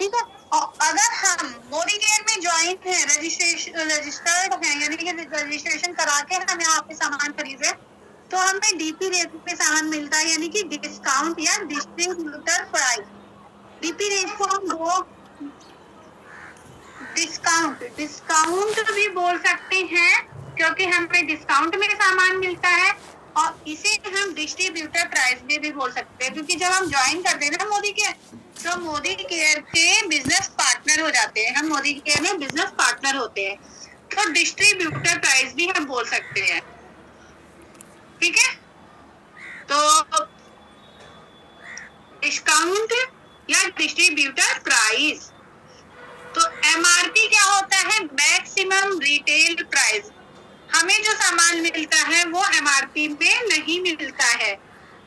ठीक है। और अगर हम मोदी केयर में ज्वाइन है, रजिस्टर्ड है, यानी कि रजिस्ट्रेशन करा के हम यहाँ पे सामान खरीदे, तो हमें डीपी रेट पे सामान मिलता है, यानी कि डिस्काउंट या डिस्ट्रीब्यूटर प्राइस। डीपी रेट को हम वो डिस्काउंट भी बोल सकते हैं, क्योंकि हमें डिस्काउंट में सामान मिलता है, और इसे हम डिस्ट्रीब्यूटर प्राइस में भी बोल सकते हैं, क्योंकि जब हम ज्वाइन करते हैं ना मोदी केयर, तो मोदी केयर के बिजनेस पार्टनर हो जाते हैं, हम मोदी केयर में बिजनेस पार्टनर होते हैं, तो डिस्ट्रीब्यूटर प्राइस भी हम बोल सकते हैं। ठीक है, तो डिस्काउंट या डिस्ट्रीब्यूटर प्राइस। तो एमआरपी क्या होता है? Maximum retail price. हमें जो सामान मिलता है वो एमआरपी में नहीं मिलता है,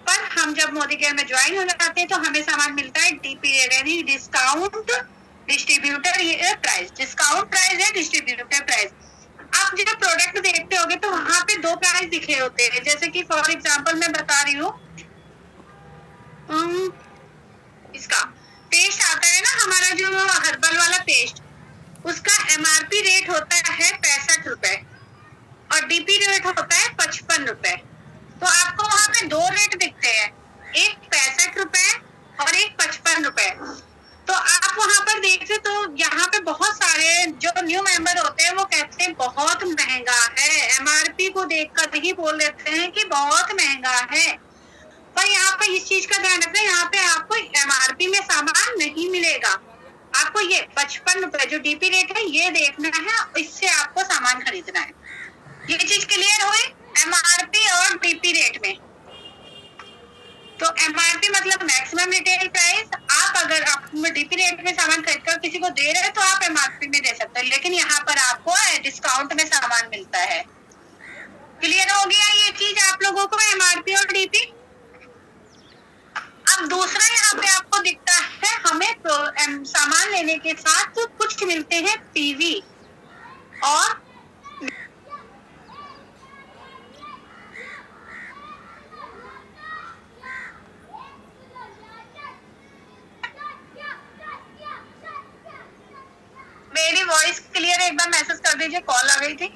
पर हम जब मोदी केयर में ज्वाइन हो जाते हैं तो हमें सामान मिलता है डीपी यानी discount distributor price. Discount price है डिस्ट्रीब्यूटर प्राइस। आप जब प्रोडक्ट देखते होगे तो वहां पे दो प्राइस दिखे होते हैं, जैसे कि फॉर एग्जांपल मैं बता रही हूँ, इसका पेस्ट आता है ना हमारा जो हर्बल वाला पेस्ट, उसका एमआरपी रेट होता है 65 रुपए और डीपी रेट होता है 55 रुपए। तो आपको वहां पे दो रेट दिखते हैं, एक 65 रुपए और एक 55 रुपए। तो आप वहां पर देखते तो यहाँ पे बहुत सारे जो न्यू मेंबर होते हैं वो कहते हैं बहुत महंगा है, एमआरपी को देखकर ही बोल देते हैं कि बहुत महंगा है। पर यहाँ पे इस चीज का ध्यान रखना, यहाँ पे आपको एमआरपी में सामान नहीं मिलेगा, आपको ये 55 रुपए जो डीपी रेट है ये देखना है, इससे आपको सामान खरीदना है। ये चीज क्लियर हुई एमआरपी और डीपी रेट में। तो एमआरपी मतलब मैक्सिमम रिटेल प्राइस। आप अगर आप डीपी रेट में सामान खरीद कर किसी को दे रहे हैं तो आप एमआरपी में दे सकते हैं, लेकिन यहाँ पर आपको डिस्काउंट में सामान मिलता है। क्लियर हो गया ये चीज आप लोगों को, एमआरपी और डीपी। अब दूसरा यहाँ पे आपको दिखता है, हमें सामान लेने के साथ तो कुछ मिलते हैं पीवी और मेरी वॉइस क्लियर है? एक बार मैसेज कर दीजिए, कॉल आ गई थी।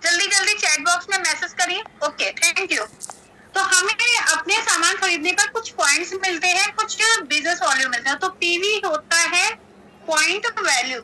जल्दी जल्दी चैट बॉक्स में मैसेज करिए। Okay, thank you. तो हमें अपने सामान खरीदने पर कुछ पॉइंट्स मिलते हैं, कुछ बिजनेस वॉल्यूम मिलता है। तो पीवी होता है पॉइंट वैल्यू।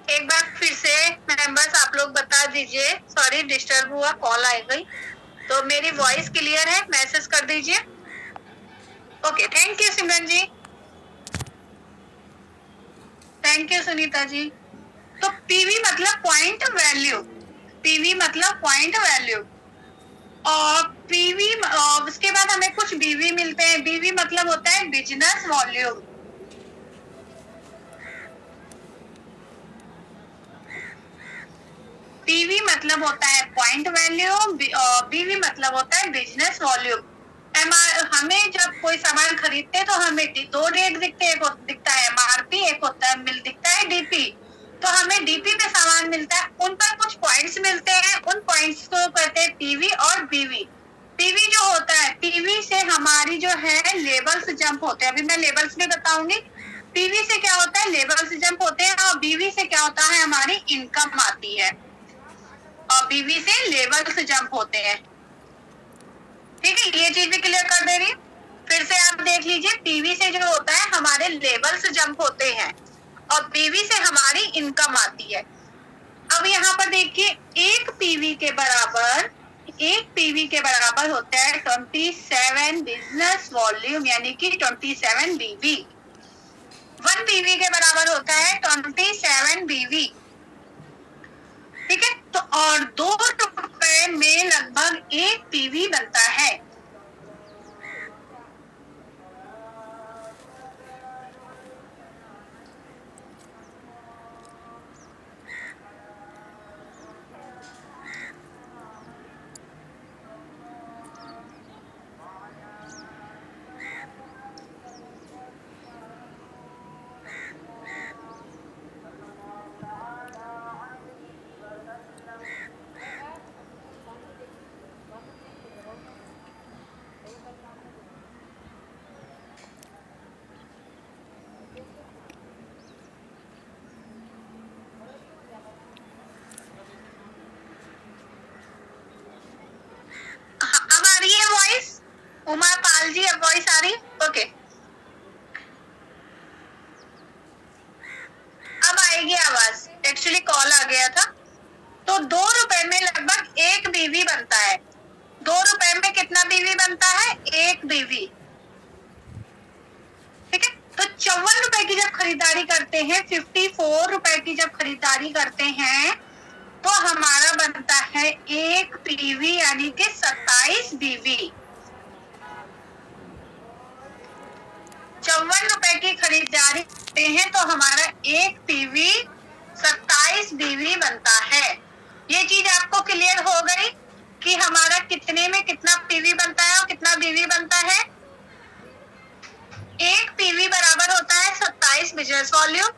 एक बार फिर से मेंबर्स आप लोग बता दीजिए, सॉरी डिस्टर्ब हुआ, कॉल आ गई। तो मेरी वॉइस क्लियर है? मैसेज कर दीजिए। Okay, thank you Simran ji, thank you Sunita ji. तो पीवी मतलब पॉइंट वैल्यू, पीवी मतलब पॉइंट वैल्यू। और पीवी उसके बाद हमें कुछ बीवी मिलते हैं। बीवी मतलब होता है बिजनेस वॉल्यूम। पीवी मतलब होता है पॉइंट वैल्यू, बीवी मतलब होता है बिजनेस वॉल्यूम। हमें जब कोई सामान खरीदते हैं तो हमें दो रेट दिखते हैं, एक दिखता है एमआरपी, एक होता है दिखता है डीपी। तो हमें डीपी में सामान मिलता है, उन पर कुछ पॉइंट्स मिलते हैं, उन पॉइंट्स को कहते हैं पीवी और बीवी। पीवी जो होता है, पीवी से हमारी जो है लेवल्स जंप होते हैं, अभी मैं लेवल्स में बताऊंगी। पीवी से क्या होता है, लेवल्स जंप होते हैं, और बीवी से क्या होता है, हमारी इनकम आती है, और बीवी से लेवल्स जंप होते हैं। ठीक है, ये चीज भी क्लियर कर दे रही। फिर से आप देख लीजिए, पीवी से जो होता है हमारे लेवल्स जंप होते हैं, और बीवी से हमारी इनकम आती है। अब यहाँ पर देखिए, एक पीवी के बराबर होता है 27 बिजनेस वॉल्यूम, यानी कि 27 बीवी। 1 पीवी के बराबर होता है 27 बीवी। ठीक है, तो और 2 रुपए में लगभग 1 पीवी बनता है। तो 2 रुपए में लगभग 1 बीवी बनता है। 2 रुपए में कितना बीवी बनता है? 1 बीवी। ठीक है, तो 54 रुपए की जब खरीदारी करते हैं, 54 रुपए की जब खरीदारी करते हैं, तो हमारा बनता है 1 पीवी यानी कि 27 बीवी। 54 रुपए की खरीदारी करते हैं तो हमारा 1 पीवी 27 बीवी बनता है। ये चीज आपको क्लियर हो गई कि हमारा कितने में कितना पीवी बनता है और कितना बीवी बनता है। 1 पीवी बराबर होता है 27 बिजनेस वॉल्यूम।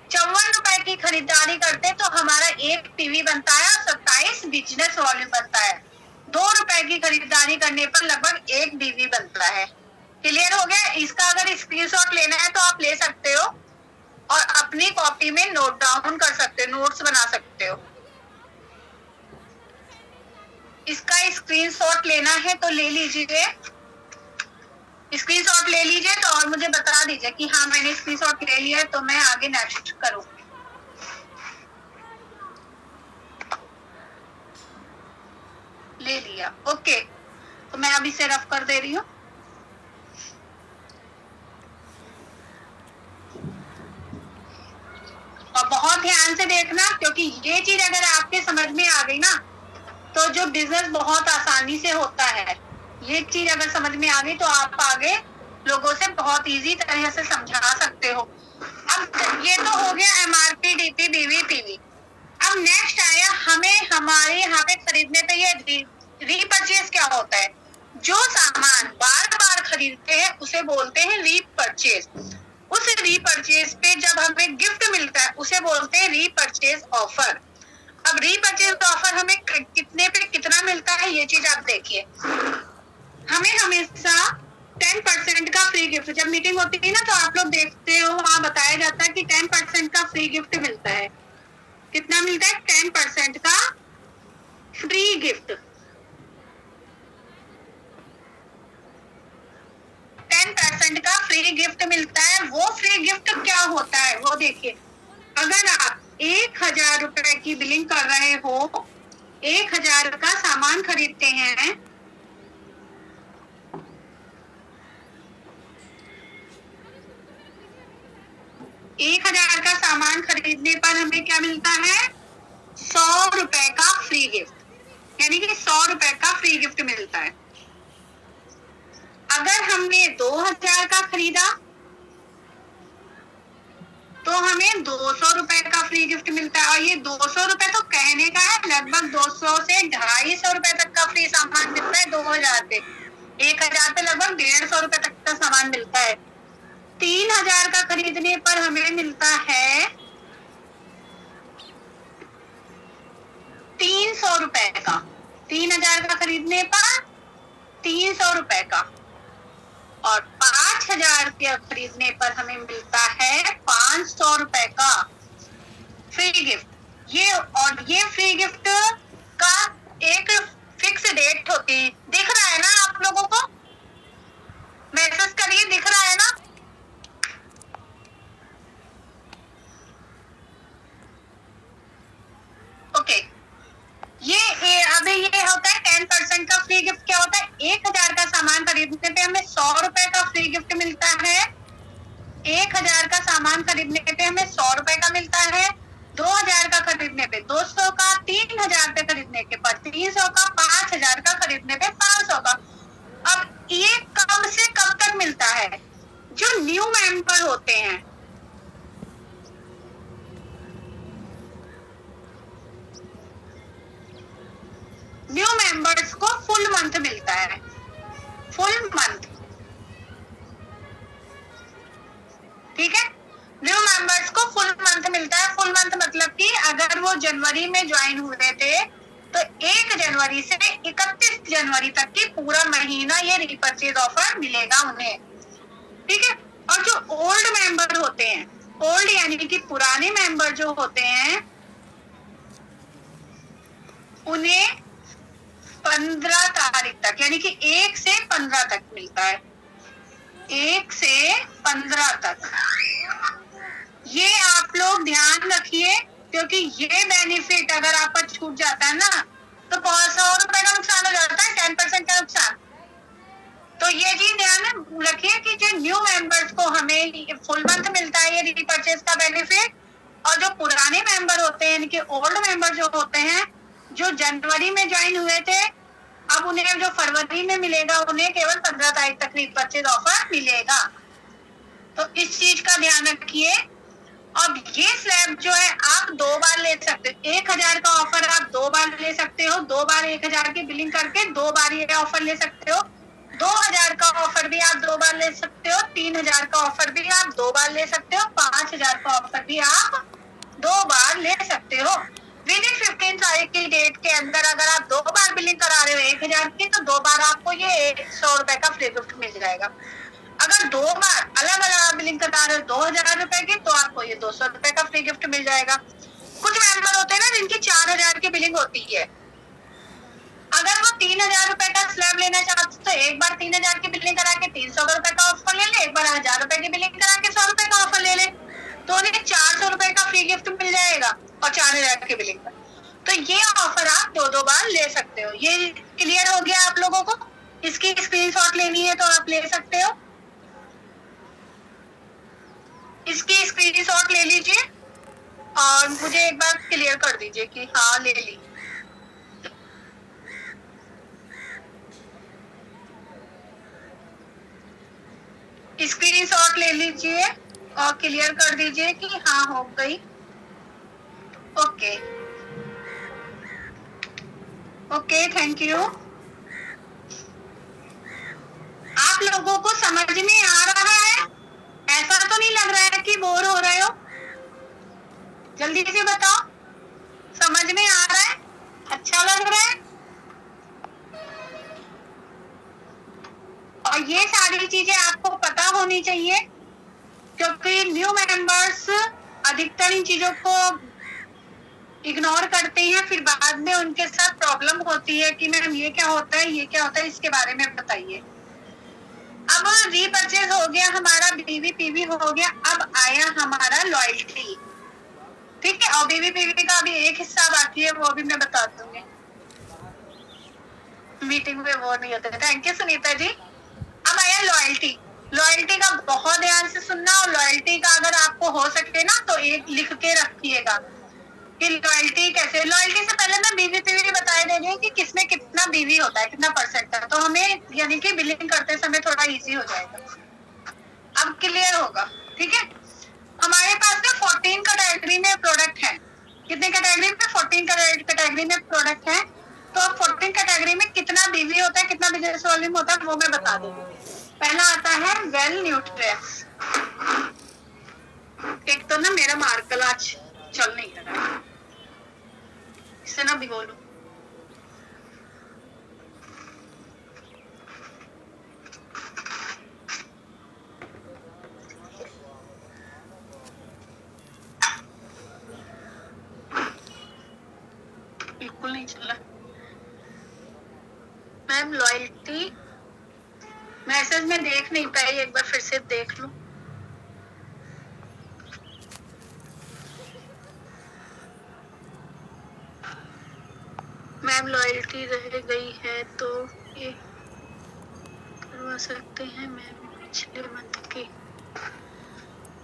54 रुपए की खरीदारी करते तो हमारा 1 पीवी बनता है और 27 बिजनेस वॉल्यूम बनता है। 2 रुपए की खरीदारी करने पर लगभग 1 बीवी बनता है। क्लियर हो गया? इसका अगर स्क्रीनशॉट लेना है तो आप ले सकते हो और अपनी कॉपी में नोट डाउन कर सकते हो, नोट्स बना सकते हो। इसका स्क्रीनशॉट लेना है तो ले लीजिए, स्क्रीनशॉट ले लीजिए तो और मुझे बता दीजिए कि हाँ मैंने स्क्रीनशॉट ले लिया है तो मैं आगे नेक्स्ट करूँ। ले लिया, ओके, तो मैं अब इसे रफ कर दे रही हूँ। और बहुत ध्यान से देखना, क्योंकि ये चीज अगर आपके समझ में आ गई ना तो जो बिजनेस बहुत आसानी से होता है। ये चीज अगर समझ में आ गई तो आप आगे लोगों से बहुत इजी तरह से समझा सकते हो। अब ये तो हो गया एमआरपी, डीपी, बीवी, पीवी। अब नेक्स्ट आया हमें हमारे यहाँ पे खरीदने पे ये रीपरचेज क्या होता है। जो सामान बार बार खरीदते हैं उसे बोलते हैं रीपरचेज। उस रीपरचेज पे जब हमें गिफ्ट मिलता है उसे बोलते हैं रीपरचेज ऑफर। अब रीपरचेज ऑफर हमें कितने पे कितना मिलता है ये चीज आप देखिए। हमें हमेशा 10% का फ्री गिफ्ट, जब मीटिंग होती है ना तो आप लोग देखते हो वहां बताया जाता है कि 10% का फ्री गिफ्ट मिलता है। कितना मिलता है? 10% का फ्री गिफ्ट। 10% का फ्री गिफ्ट मिलता है। वो फ्री गिफ्ट क्या होता है वो देखिए। अगर आप 1000 रुपए की बिलिंग कर रहे हो, 1000 का सामान खरीदते हैं, एक 1000 का सामान खरीदने पर हमें क्या मिलता है? 100 रुपए का फ्री गिफ्ट, यानी कि 100 रुपए का फ्री गिफ्ट मिलता है। अगर हमने 2000 का खरीदा तो हमें 200 रुपए का फ्री गिफ्ट मिलता है। और ये 200 रुपए तो कहने का है, लगभग 200 से 250 रुपए तक का फ्री सामान मिलता है 2000 पे। 1000 पे लगभग 150 रुपए तक का सामान मिलता है। 3000 का खरीदने पर हमें मिलता है 300 रुपए का। 3000 का खरीदने पर 300 रुपए का। और 5000 के खरीदने पर हमें मिलता है 500 रुपए का फ्री गिफ्ट। ये फ्री गिफ्ट का एक फिक्स डेट होती है। दिख रहा है ना आप लोगों को? मैसेज करिए, दिख रहा है ना? ओके, अभी ये होता है 10% का फ्री गिफ्ट। क्या होता है? 1000 का सामान खरीदने पे हमें 100 रुपए का फ्री गिफ्ट मिलता है। 1000 का सामान खरीदने पे हमें 100 रुपए का मिलता है। 2000 का खरीदने पे 200 का, 3000 पे खरीदने के बाद 300 का, 5000 का खरीदने पे 500 का। अब ये कब से कब तक मिलता है? जो न्यू मेंबर होते हैं, न्यू मेंबर्स को फुल मंथ मिलता है। फुल मंथ, ठीक है? न्यू मेंबर्स को फुल मंथ मिलता है। फुल मंथ मतलब कि अगर वो जनवरी में ज्वाइन हुए थे तो 1 जनवरी से 31 जनवरी तक की पूरा महीना ये रीपरचेज ऑफर मिलेगा उन्हें, ठीक है? और जो ओल्ड मेंबर होते हैं, ओल्ड यानी कि पुराने मेंबर जो होते हैं, उन्हें 15 तारीख तक यानी कि 1 से 15 तक मिलता है। 1 से 15 तक। ये आप लोग ध्यान रखिए क्योंकि ये बेनिफिट अगर आपका छूट जाता है ना तो 100 रुपए का नुकसान हो जाता है, 10% का नुकसान। तो ये चीज ध्यान रखिए कि जो न्यू मेंबर्स को हमें फुल मंथ मिलता है ये रीपरचेज का बेनिफिट, और जो पुराने मेंबर होते हैं, इनके ओल्ड मेंबर जो होते हैं, जो जनवरी में ज्वाइन हुए थे, अब उन्हें जो फरवरी में मिलेगा उन्हें केवल 15 तारीख तक रीपरचेज ऑफर मिलेगा। तो इस चीज का ध्यान रखिए। अब ये स्लैब जो है आप 2 बार ले सकते हो, 1000 का ऑफर आप 2 बार ले सकते हो, 2 बार 1000 की बिलिंग करके 2 बार ये ऑफर ले सकते हो। 2000 का ऑफर भी आप 2 बार ले सकते हो, 3000 का ऑफर भी आप 2 बार ले सकते हो, 5000 का ऑफर भी आप 2 बार ले सकते हो। विद इन 15 तारीख की डेट के अंदर अगर आप 2 बार बिलिंग करा रहे हो 1000 की, तो 2 बार आपको ये 100 रुपए का फ्री गिफ्ट मिल जाएगा। अगर 2 बार अलग अलग बिलिंग करा रहे हो 2000 रुपए की, तो आपको ये 200 रुपए का फ्री गिफ्ट मिल जाएगा। कुछ मेंबर होते हैं ना जिनकी 4000 की बिलिंग होती है, अगर वो 3000 रुपए का स्लैब लेना चाहते तो एक बार 3000 की बिलिंग करा के 300 रुपए का ऑफर ले ले, एक बार 1000 रुपए की बिलिंग करा के 100 रुपए का ऑफर ले ले, तो उन्हें 400 रुपए का फ्री गिफ्ट मिल जाएगा और 4000 की बिलिंग पर। तो ये ऑफर आप 2 बार ले सकते हो। ये क्लियर हो गया आप लोगों को? इसकी स्क्रीनशॉट लेनी है तो आप ले सकते हो, इसकी स्क्रीनशॉट ले लीजिए और मुझे एक बार क्लियर कर दीजिए कि हाँ ले ली। स्क्रीनशॉट ले लीजिए और क्लियर कर दीजिए कि हाँ हो गई। Okay okay, thank you. आप लोगों को समझ में आ रहा है? ऐसा तो नहीं लग रहा है कि बोर हो रहे हो? जल्दी से बताओ, समझ में आ रहा है? अच्छा लग रहा है? और ये सारी चीजें आपको पता होनी चाहिए, क्योंकि न्यू मेंबर्स अधिकतर इन चीजों को इग्नोर करते हैं, फिर बाद में उनके साथ प्रॉब्लम होती है कि मैम ये क्या होता है, ये क्या होता है, इसके बारे में बताइए। अब रीपरचेज हो गया हमारा, बीवीपीवी हो गया, अब आया हमारा लॉयल्टी। ठीक है, और बीवीपीवी का अभी एक हिस्सा बाकी है, वो भी मैं बता दूंगी, मीटिंग में वो नहीं होता। थैंक यू सुनीता जी। अब आया लॉयल्टी। लॉयल्टी का बहुत ध्यान से सुनना, और लॉयल्टी का अगर आपको हो सके ना तो एक लिख के रखिएगा कि लॉयल्टी कैसे। लॉयल्टी से पहले मैं बीवीपीवी बता दे रही हूँ कि किसमें कितना बीवी होता है, कितना परसेंट है, तो हमें यानी कि बिलिंग करते समय थोड़ा इजी हो जाएगा। अब क्लियर होगा? ठीक है, हमारे पास ना 14 कैटेगरी में प्रोडक्ट है। कितने कैटेगरी में? 14 कैटेगरी में प्रोडक्ट है। तो 14 कैटेगरी में कितना बीवी होता है, कितना बिजनेस वॉल्यूम होता है, वो मैं बता दूंगी। पहला आता है वेल न्यूट्रिएंट्स। एक तो ना मेरा मार्कर आज चल नहीं रहा, इसे ना भिगो लूं। बिल्कुल नहीं चला। मैम लॉयल्टी मैसेज में देख नहीं पाई, एक बार फिर से देख लूं। मैम लॉयल्टी रह गई है तो ये करवा सकते हैं मैम पिछले मंथ की।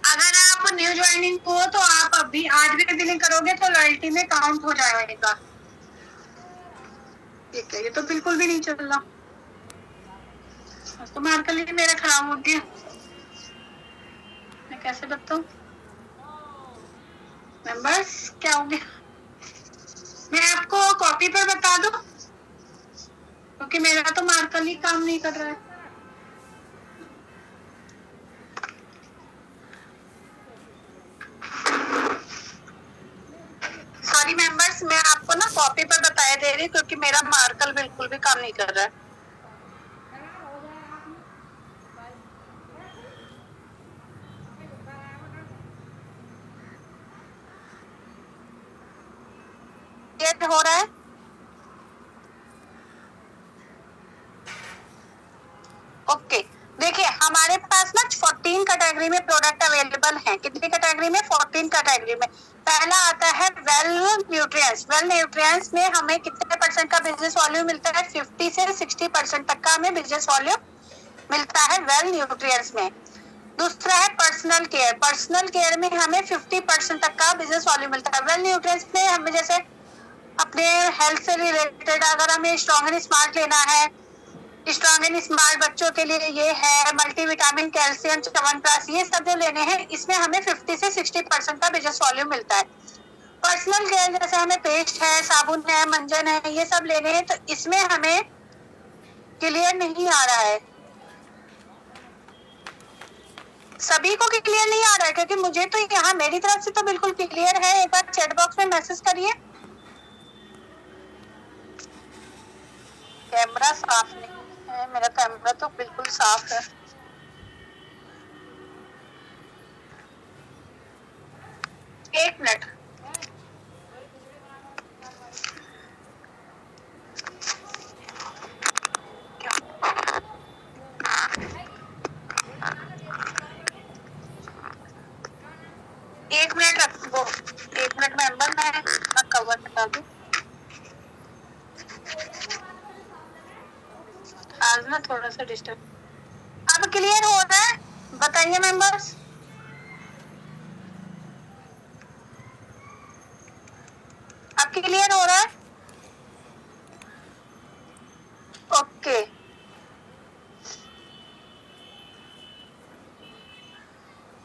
अगर आप न्यू ज्वाइनिंग हो तो आप अभी आज भी बिलिंग करोगे तो लॉयल्टी में काउंट हो जाएगा। ठीक है, ये तो बिल्कुल भी नहीं चल रहा, तो मार्कर लिए मेरा खराब हो गया, मैं कैसे बताऊं? मेंबर्स क्या हो गया? मैं आपको कॉपी पर बता दूं, क्योंकि मेरा तो मार्कर ही काम नहीं कर रहा है। सॉरी मेंबर्स, मैं आपको ना कॉपी पर बताया दे रही हूँ, क्योंकि मेरा मार्कर बिल्कुल भी काम नहीं कर रहा है। ये हो रहा है? ओके, देखिए हमारे पास ना 14 कैटेगरी में प्रोडक्ट अवेलेबल हैं। कितनी कैटेगरी में? 14 कैटेगरी में। पहला आता है वेल न्यूट्रिएंट्स। वेल न्यूट्रिएंट्स में हमें कितने परसेंट का बिजनेस वॉल्यूम मिलता है? 50 से 60% तक का हमें बिजनेस वॉल्यूम मिलता है वेल न्यूट्रिएंट्स में। दूसरा है पर्सनल केयर। पर्सनल केयर में हमें 50% तक का बिजनेस वॉल्यूम मिलता है। वेल न्यूट्रिएंट्स में हमें जैसे अपने हेल्थ से रिलेटेड अगर हमें स्ट्रॉन्ग एंड स्मार्ट लेना है, स्ट्रॉन्ग एंड स्मार्ट बच्चों के लिए ये है, मल्टीविटामिन, कैल्शियम, च्यवनप्राश, ये सब जो लेने हैं इसमें हमें 50 से 60% का बिजनेस वॉल्यूम मिलता है। पर्सनल केयर जैसे हमें पेस्ट है, साबुन है, मंजन है, ये सब लेने हैं तो इसमें हमें क्लियर नहीं आ रहा है, सभी को क्लियर नहीं आ रहा है क्योंकि मुझे तो यहाँ मेरी तरफ से तो बिल्कुल क्लियर है। एक बार चैट बॉक्स में मैसेज करिए। कैमरा साफ नहीं है, मेरा कैमरा तो बिल्कुल साफ है। एक मिनट। एक मिनट रखो, एक मिनट मेंबर, मैं कवर बता दूं। आज ना थोड़ा सा डिस्टर्ब। अब क्लियर हो रहा है? बताइए मेंबर्स। अब क्लियर हो रहा है? ओके।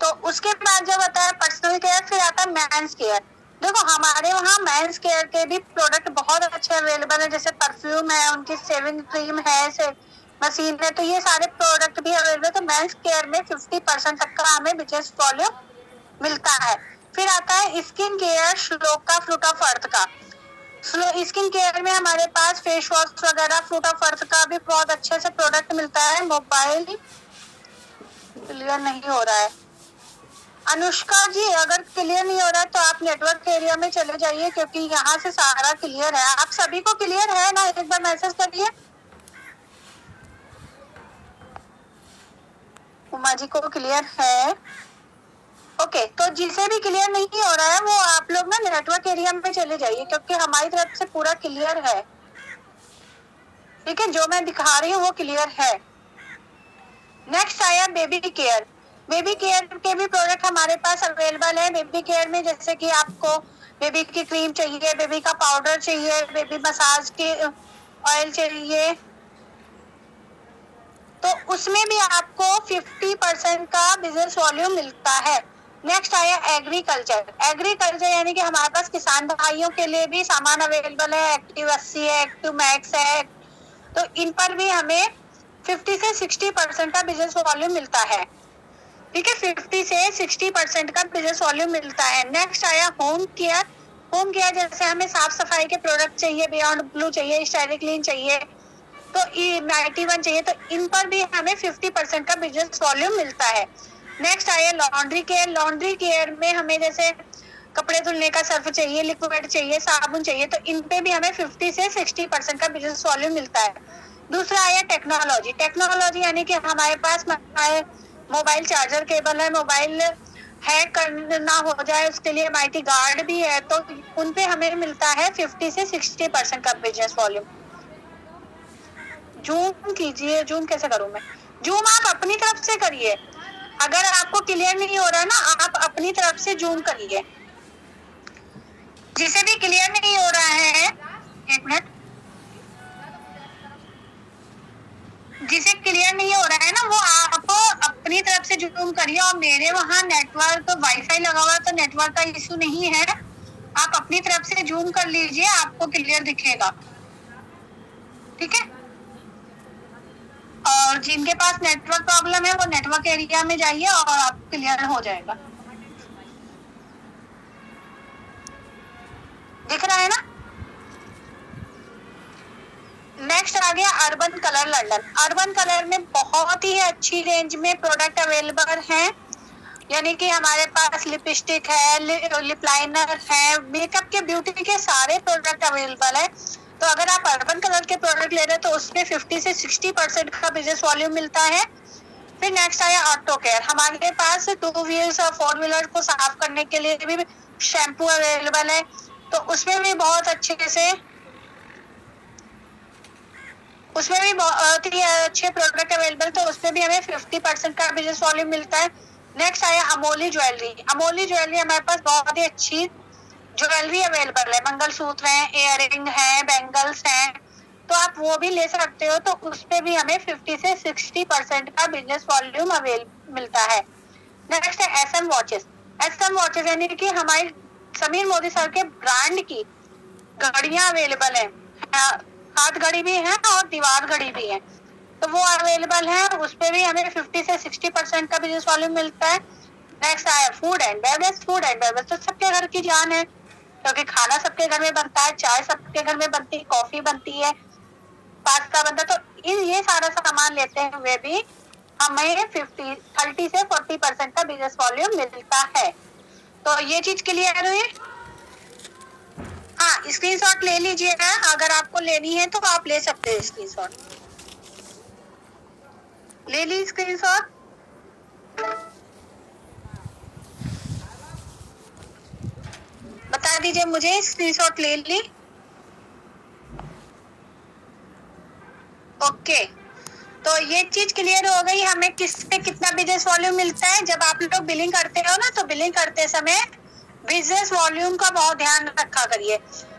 तो उसके बाद जब आता है पर्सनल केयर, फिर आता है मेंस केयर। देखो हमारे वहाँ मेंस केयर के भी प्रोडक्ट बहुत अच्छे अवेलेबल है, जैसे परफ्यूम है, उनकी शेविंग क्रीम है, से मशीन है, तो ये सारे प्रोडक्ट भी अवेलेबल है। तो मेंस केयर में 50% तक का हमें बिजनेस वॉल्यूम मिलता है। फिर आता है skin care shloka fruit of earth का। स्किन केयर में हमारे पास फेस वॉश वगैरह फ्रूट ऑफ अर्थ का भी बहुत अच्छे से प्रोडक्ट मिलता है। मोबाइल क्लियर नहीं हो रहा है। अनुष्का जी अगर क्लियर नहीं हो रहा है तो आप नेटवर्क एरिया में चले जाइए क्योंकि यहाँ से सारा क्लियर है। आप सभी को क्लियर है ना? एक बार मैसेज करिए। उमा जी को क्लियर है? ओके, तो जिसे भी क्लियर नहीं हो रहा है वो आप लोग ना नेटवर्क एरिया में चले जाइए क्योंकि हमारी तरफ से पूरा क्लियर है। ठीक है, जो मैं दिखा रही हूँ वो क्लियर है। नेक्स्ट आया बेबी केयर। बेबी केयर के भी प्रोडक्ट हमारे पास अवेलेबल है। बेबी केयर में जैसे कि आपको बेबी की क्रीम चाहिए, बेबी का पाउडर चाहिए, बेबी मसाज की ऑयल चाहिए, तो उसमें भी आपको 50% का बिजनेस वॉल्यूम मिलता है। नेक्स्ट आया एग्रीकल्चर। एग्रीकल्चर यानी कि हमारे पास किसान भाइयों के लिए भी सामान अवेलेबल है। एक्टिव 80 है, एक्टिव मैक्स है, तो इन पर भी हमें 50 से 60% का बिजनेस वॉल्यूम मिलता है। ठीक है, 50 से 60% का बिजनेस वॉल्यूम मिलता है। नेक्स्ट आया होम केयर। होम केयर जैसे हमें साफ सफाई के प्रोडक्ट चाहिए, बियॉन्ड ब्लू चाहिए, स्टाइलिश क्लीन चाहिए, तो 91 चाहिए, तो इन पर भी हमें 50% का बिजनेस वॉल्यूम मिलता है। नेक्स्ट आया लॉन्ड्री केयर। लॉन्ड्री केयर में हमें जैसे कपड़े धुलने का सर्फ चाहिए, लिक्विड चाहिए, साबुन चाहिए, तो इन पे भी हमें 50 से 60% का बिजनेस वॉल्यूम मिलता है। दूसरा आया टेक्नोलॉजी। टेक्नोलॉजी यानी कि हमारे पास मोबाइल चार्जर केबल है, मोबाइल हैक करना हो जाए उसके लिए माइटी गार्ड भी है, तो उन पे हमें मिलता है 50 से 60% का बिजनेस वॉल्यूम। जूम कीजिए। जूम कैसे करूं मैं? जूम आप अपनी तरफ से करिए। अगर आपको क्लियर नहीं हो रहा ना, आप अपनी तरफ से जूम करिए। जिसे भी क्लियर नहीं हो रहा है, एक मिनट, जिसे क्लियर नहीं हो रहा है ना वो आप अपनी तरफ से जूम करिए। और मेरे वहाँ नेटवर्क वाईफाई लगा हुआ है तो नेटवर्क का इशू नहीं है, आप अपनी तरफ से जूम कर लीजिए, आपको क्लियर दिखेगा। ठीक है, और जिनके पास नेटवर्क प्रॉब्लम है वो नेटवर्क एरिया में जाइए और आपको क्लियर हो जाएगा। दिख रहा है ना? नेक्स्ट आ गया urban colour London. Urban colour में बहुत ही अच्छी रेंज में प्रोडक्ट अवेलेबल हैं, यानी कि हमारे पास लिपस्टिक है, लिप लाइनर है, मेकअप के ब्यूटी के सारे प्रोडक्ट अवेलेबल है। तो अगर आप अर्बन कलर के प्रोडक्ट ले रहे हैं तो उसमें 50 से 60% का बिजनेस वॉल्यूम मिलता है। फिर नेक्स्ट आया ऑटो केयर। हमारे पास 2 व्हील्स और 4 व्हीलर को साफ करने के लिए भी शैम्पू अवेलेबल है, तो उसमें भी बहुत ही अच्छे प्रोडक्ट अवेलेबल, तो उसमें भी हमें 50% का बिजनेस वॉल्यूम मिलता है। नेक्स्ट आया अमोली ज्वेलरी। अमोली ज्वेलरी हमारे पास बहुत ही अच्छी ज्वेलरी अवेलेबल है, मंगलसूत्र है, इयररिंग है, बैंगल्स हैं, तो आप वो भी ले सकते हो। तो उसपे भी हमें 50 से 60% का बिजनेस वॉल्यूम मिलता है। नेक्स्ट है एसएम वॉचेस। एसएम वॉचेस यानी कि हमारे समीर मोदी सर के ब्रांड की घड़ियां अवेलेबल है, हाथ घड़ी भी है और दीवार घड़ी भी है, तो वो अवेलेबल है। उस पे भी हमें 50 से 60% का बिजनेस वॉल्यूम मिलता है। नेक्स्ट आया food and beverage. Food and beverage तो सबके घर की जान है, क्योंकि खाना सबके घर में बनता है, चाय सबके घर में बनती है, कॉफी बनती है, पास्ता बनता है, तो ये सारा सामान लेते हुए भी हमें 30 से 40% का बिजनेस वॉल्यूम मिलता है। तो ये चीज क्लियर हुई। हाँ, स्क्रीनशॉट ले लीजिए, अगर आपको लेनी है तो आप ले सकते हैं स्क्रीनशॉट। ले ली स्क्रीनशॉट। बता दीजिए मुझे, स्क्रीनशॉट ले ली। ओके, तो ये चीज क्लियर हो गई हमें किससे कितना बिजनेस वॉल्यूम मिलता है। जब आप लोग बिलिंग करते हो ना, तो बिलिंग करते समय बिजनेस वॉल्यूम का बहुत ध्यान रखा करिए।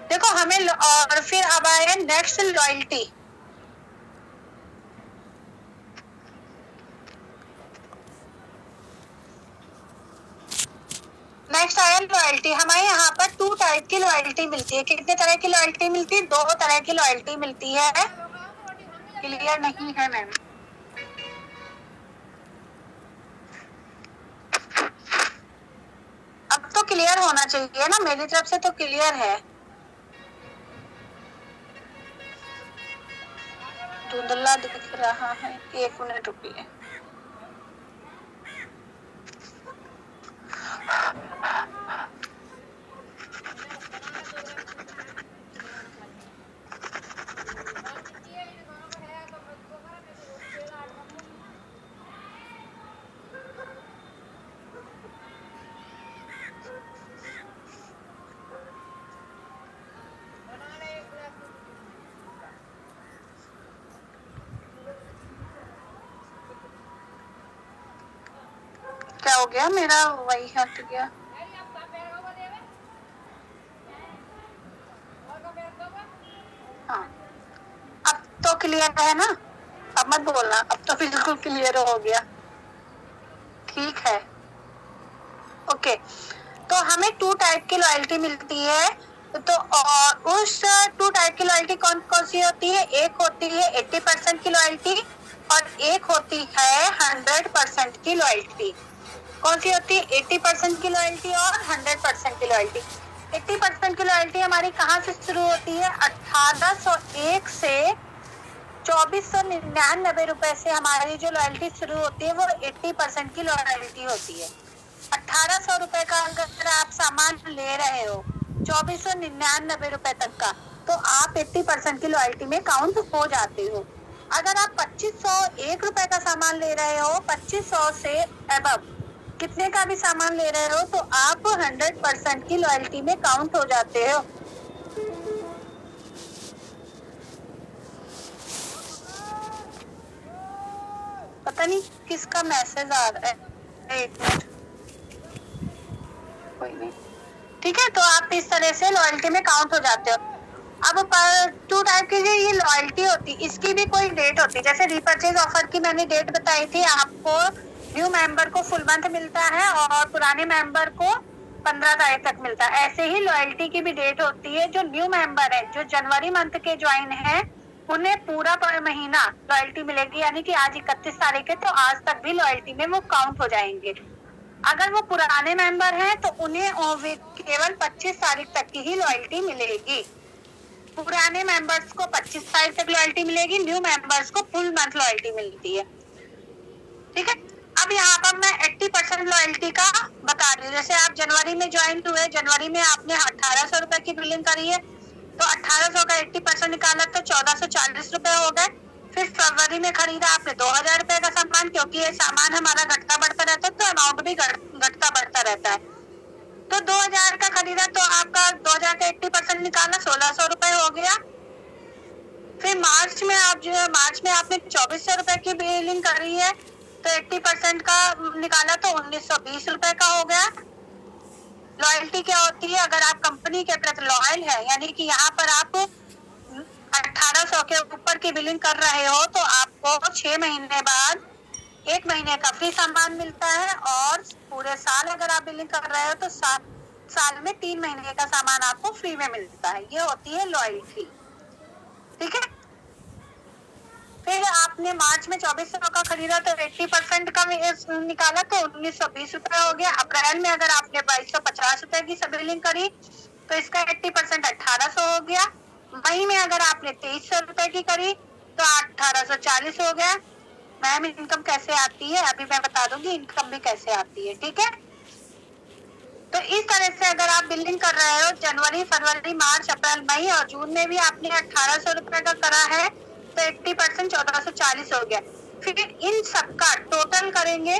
देखो हमें, और फिर अब आए नेक्स्ट लॉयल्टी। नेक्स्ट आया लॉयल्टी। हमारे यहाँ पर 2 टाइप की लॉयल्टी मिलती है। कितने तरह की लॉयल्टी मिलती है? 2 तरह की लॉयल्टी मिलती है। क्लियर नहीं है मैम? अब तो क्लियर होना चाहिए ना, मेरी तरफ से तो क्लियर है। धुंधला दिख रहा है, 1 मिनट रुकिए। क्या हो गया? मेरा वही हट गया। हाँ, अब तो क्लियर है ना? अब मत बोलना, अब तो बिल्कुल क्लियर हो गया। ठीक है, ओके। तो हमें 2 टाइप की लॉयल्टी मिलती है। तो उस 2 टाइप की लॉयल्टी कौन कौन सी होती है? एक होती है 80% की लॉयल्टी, और एक होती है 100% की लॉयल्टी। कौन सी होती है? 80% की लॉयल्टी और 100% की लॉयल्टी। 80% की लॉयल्टी हमारी कहाँ से शुरू होती है? 1801 से 2499 रुपए से हमारी जो लॉयल्टी शुरू होती है, वो 80% की लॉयल्टी होती है। 1800 रुपए का अगर आप सामान ले रहे हो 2499 रुपए तक का, तो आप 80% की लॉयल्टी में काउंट हो जाते हो। अगर आप 2501 रुपए का सामान ले रहे हो, 2500 से अबव कितने का भी सामान ले रहे हो, तो आप 100% की लॉयल्टी में काउंट हो जाते हो। पता नहीं किसका मैसेज आ रहा है, 1 मिनट। कोई नहीं, ठीक है। तो आप इस तरह से लॉयल्टी में काउंट हो जाते हो। अब 2 टाइप की जो ये लॉयल्टी होती, इसकी भी कोई डेट होती। जैसे रीपर्चेज ऑफर की मैंने डेट बताई थी, आपको न्यू मेंबर को फुल मंथ मिलता है और पुराने मेंबर को 15 तारीख तक मिलता है। ऐसे ही लॉयल्टी की भी डेट होती है। जो न्यू मेंबर है, जो जनवरी मंथ के ज्वाइन है, उन्हें पूरा महीना लॉयल्टी मिलेगी, यानी कि आज 31 तारीख है, तो आज तक भी लॉयल्टी में वो काउंट हो जाएंगे। अगर वो पुराने मेंबर हैं, तो उन्हें केवल 25 तारीख तक की ही लॉयल्टी मिलेगी। पुराने मेंबर्स को 25 तारीख तक लॉयल्टी मिलेगी, न्यू मेंबर्स को फुल मंथ लॉयल्टी मिलती है। ठीक है, अब यहाँ पर मैं 80% लॉयल्टी का बता रही हूँ। जैसे आप जनवरी में ज्वाइन हुए, जनवरी में आपने 1800 रुपए की बिलिंग करी है, तो 1800 का 80% निकाला तो 1440 रुपए हो गए। फिर फरवरी में खरीदा आपने 2000 रुपए का सामान, क्योंकि ये सामान हमारा घटता बढ़ता रहता है, तो अमाउंट भी घटता बढ़ता रहता है। तो 2000 का खरीदा तो आपका 2000 का 80% निकाला, 1600 रुपए हो गया। फिर मार्च में आपने 2400 रुपए की बिलिंग करी है, तो 80% का निकाला तो 1920 रुपए का हो गया। लॉयल्टी क्या होती है? अगर आप कंपनी के प्रति लॉयल है, यानी कि यहाँ पर आप 1800 के ऊपर की बिलिंग कर रहे हो, तो आपको 6 महीने बाद 1 महीने का फ्री सामान मिलता है, और पूरे साल अगर आप बिलिंग कर रहे हो तो साल में 3 महीने का सामान आपको फ्री में मिलता है। ये होती है लॉयल्टी। ठीक है। फिर आपने मार्च में 2400 का खरीदा तो 80% का निकाला तो 1920 रुपए हो गया। अप्रैल में अगर आपने 2250 रुपए की बिलिंग करी तो इसका 80% 1800 हो गया। मई में अगर आपने 2300 रुपए की करी तो 1840 हो गया। मैम इनकम कैसे आती है? अभी मैं बता दूंगी इनकम भी कैसे आती है। ठीक है। तो इस तरह से अगर आप बिलिंग कर रहे हो जनवरी, फरवरी, मार्च, अप्रैल, मई और जून में भी आपने 1800 रुपए का करा है तो 80% 1440 हो गया। फिर इन सबका टोटल करेंगे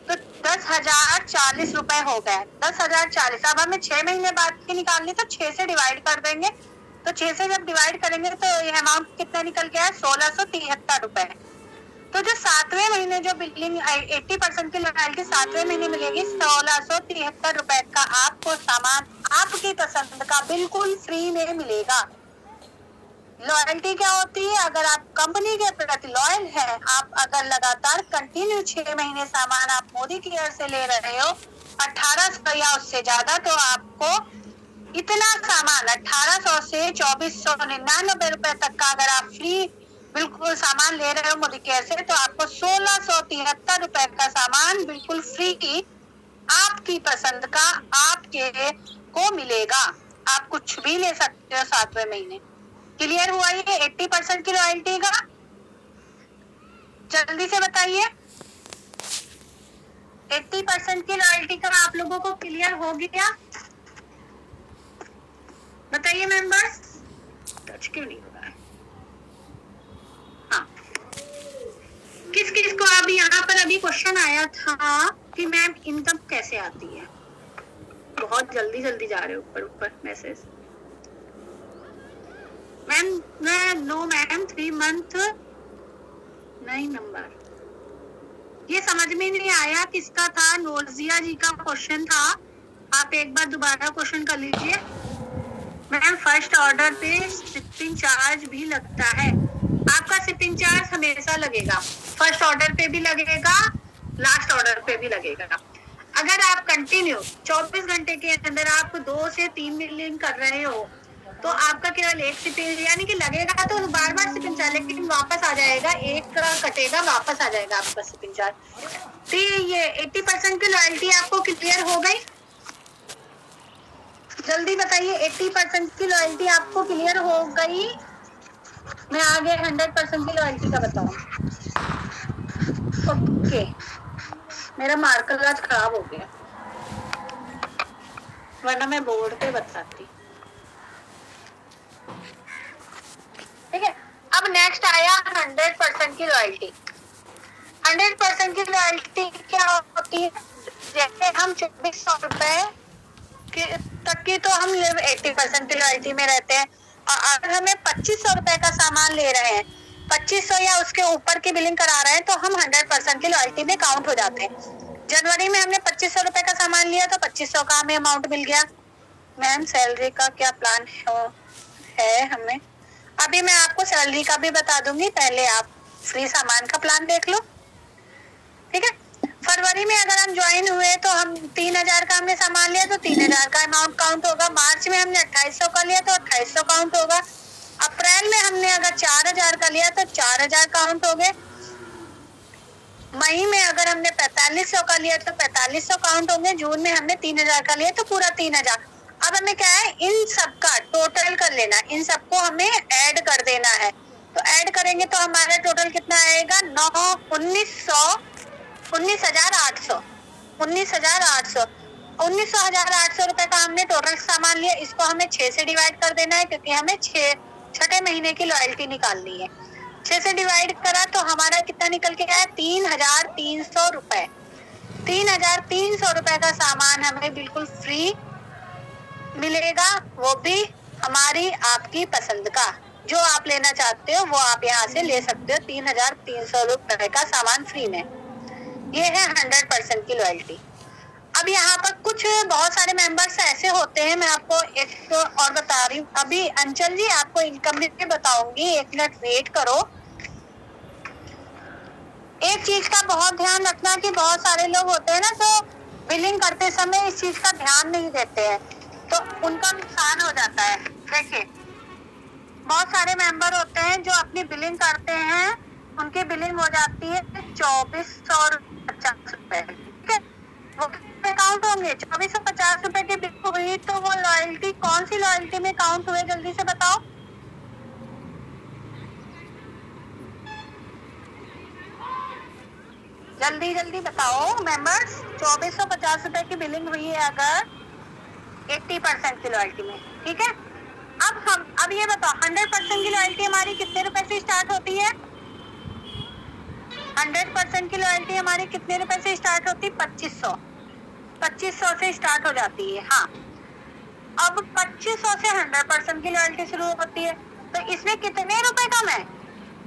तो 10,040 रुपए हो गए। 10,040। अब हमें 6 महीने बाद की निकालनी, तो 6 से डिवाइड कर देंगे। तो 6 से जब डिवाइड करेंगे तो ये अमाउंट कितना निकल गया है? 1673 रुपए। तो जो 7वें महीने जो बिलिंग 80% की लॉयल्टी 7वें महीने मिलेगी, 1673 रुपए का आपको सामान आपकी पसंद का बिल्कुल फ्री में मिलेगा। लॉयल्टी क्या होती है? अगर आप कंपनी के प्रति लॉयल है, आप अगर लगातार कंटिन्यू 6 महीने सामान आप मोदी केयर से ले रहे हो 1800 या उससे ज्यादा, तो आपको इतना सामान 1800 से 2499 रुपए तक का अगर आप फ्री बिल्कुल सामान ले रहे हो मोदी केयर से, तो आपको 1673 रुपए का सामान बिल्कुल फ्री आपकी पसंद का आपके को मिलेगा। आप कुछ भी ले सकते हो 7वें महीने। क्लियर हुआ ये 80% की लॉयल्टी का? जल्दी से बताइए। 80% की लॉयल्टी का आप लोगों को क्लियर हो गया? बताइए मेंबर्स। टच क्यों नहीं हो रहा है? हाँ, किस किस को अभी यहाँ पर अभी क्वेश्चन आया था कि मैम इनकम कैसे आती है? बहुत जल्दी जल्दी जा रहे हो ऊपर ऊपर message. Ma'am no ma'am 3 month नहीं नंबर, ये समझ में नहीं आया किसका था? नोजिया जी का क्वेश्चन था। आप एक बार दोबारा क्वेश्चन कर लीजिए। मैम फर्स्ट ऑर्डर पे शिपिंग चार्ज भी लगता है। आपका शिपिंग चार्ज हमेशा लगेगा, फर्स्ट ऑर्डर पे भी लगेगा, लास्ट ऑर्डर पे भी लगेगा। अगर आप कंटिन्यू 24 घंटे के अंदर आप 2 से 3 बिलिंग कर रहे हो तो आपका केवल एक शिपिंग यानी कि लगेगा, तो बार बार शिपिंग चार्ज लेकिन वापस आ जाएगा, एक का कटेगा वापस आ जाएगा आपका शिपिंग चार्ज। तो ये 80% की लॉयल्टी आपको क्लियर हो गई? जल्दी बताइए 80% की लॉयल्टी आपको क्लियर हो गई? मैं आगे 100% की लॉयल्टी का बताऊं। ओके, मेरा मार्कर आज खराब हो गया, वरना मैं बोर्ड पे बताती। ठीक है। अब नेक्स्ट आया 100% की लॉयल्टी। 100% की लॉयल्टी क्या होती है? जैसे हम 2400 रुपए तक की तो हम 80% की लॉयल्टी में रहते हैं, और अगर हमें 2500 रुपए का सामान ले रहे हैं, 2500 या उसके ऊपर की बिलिंग करा रहे हैं, तो हम 100% की लॉयल्टी में काउंट हो जाते हैं। जनवरी में हमने 2500 रुपए का सामान लिया तो 2500 का हमें अमाउंट मिल गया। मैम सैलरी का क्या प्लान है हमें? अभी मैं आपको सैलरी का भी बता दूंगी, पहले आप फ्री सामान का प्लान देख लो। ठीक है। फरवरी में अगर हम ज्वाइन हुए तो हम 3000 का हमने सामान लिया तो 3000 का अमाउंट काउंट होगा। मार्च में हमने 2800 का लिया तो 2800 काउंट होगा। अप्रैल में हमने अगर 4000 का लिया तो 4000 काउंट हो गए। मई में अगर हमने 4500 का लिया तो 4500 काउंट होंगे। जून में हमने 3000 का लिया तो पूरा 3000। अब हमें क्या है, इन सबका टोटल कर लेना, इन सबको हमें ऐड कर देना है। तो ऐड करेंगे तो हमारा टोटल कितना आएगा? 19,800 रुपए का हमने टोटल सामान लिया। इसको हमें 6 से डिवाइड कर देना है, क्योंकि हमें 6 महीने की लॉयल्टी निकालनी है। 6 से डिवाइड करा तो हमारा कितना निकल के आया? 3,300 रुपए। ₹3,300 का सामान हमें बिल्कुल फ्री मिलेगा, वो भी हमारी आपकी पसंद का। जो आप लेना चाहते हो वो आप यहाँ से ले सकते हो। ₹3,300 का सामान फ्री में। ये है 100% की लॉयल्टी। अब यहाँ पर कुछ बहुत सारे मेंबर्स ऐसे होते हैं, मैं आपको एक और बता रही हूँ। अभी अंचल जी आपको इनकम भी बताऊंगी, 1 मिनट वेट करो। एक चीज का बहुत ध्यान रखना कि बहुत सारे लोग होते हैं ना जो बिलिंग करते समय इस चीज का ध्यान नहीं देते हैं, तो उनका नुकसान हो जाता है। देखिए, बहुत सारे मेंबर होते हैं जो अपनी बिलिंग करते हैं, उनकी बिलिंग हो जाती है 2450 रुपए, ठीक है। वो काउंट होंगे 2450 रुपए की बिल हुई, तो वो लॉयल्टी कौन सी लॉयल्टी में काउंट हुए, जल्दी से बताओ। जल्दी जल्दी बताओ मेंबर्स। 2450 रुपए की बिलिंग हुई है अगर 80% की लॉयल्टी में, ठीक है। अब ये बताओ 100% की लॉयल्टी हमारी कितने रुपए से स्टार्ट होती है? 100% की लॉयल्टी हमारी कितने रुपए से स्टार्ट होती है? 2500 से स्टार्ट हो जाती है। हाँ, अब 2500 से 100% की लॉयल्टी शुरू होती है, तो इसमें कितने रुपए कम है?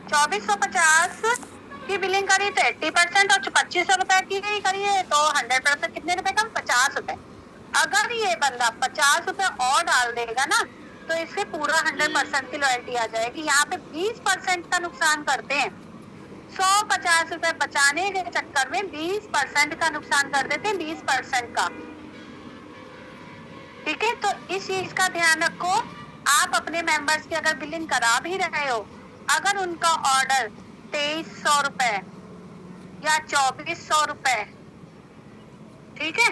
2450 की बिलिंग करी तो 80% और 2500 रुपए की करी है तो 100% कितने रुपए कम? 50 रुपए। अगर ये बंदा 50 रुपए और डाल देगा ना, तो इससे पूरा 100% की लॉयल्टी आ जाएगी। यहाँ पे 20% का नुकसान करते हैं। 150 रुपए बचाने के चक्कर में 20% का नुकसान कर देते हैं, 20% का, ठीक है। तो इस चीज का ध्यान रखो। आप अपने मेंबर्स की अगर बिलिंग करा भी रहे हो, अगर उनका ऑर्डर 2300 रुपए या 2400 रुपए, ठीक है,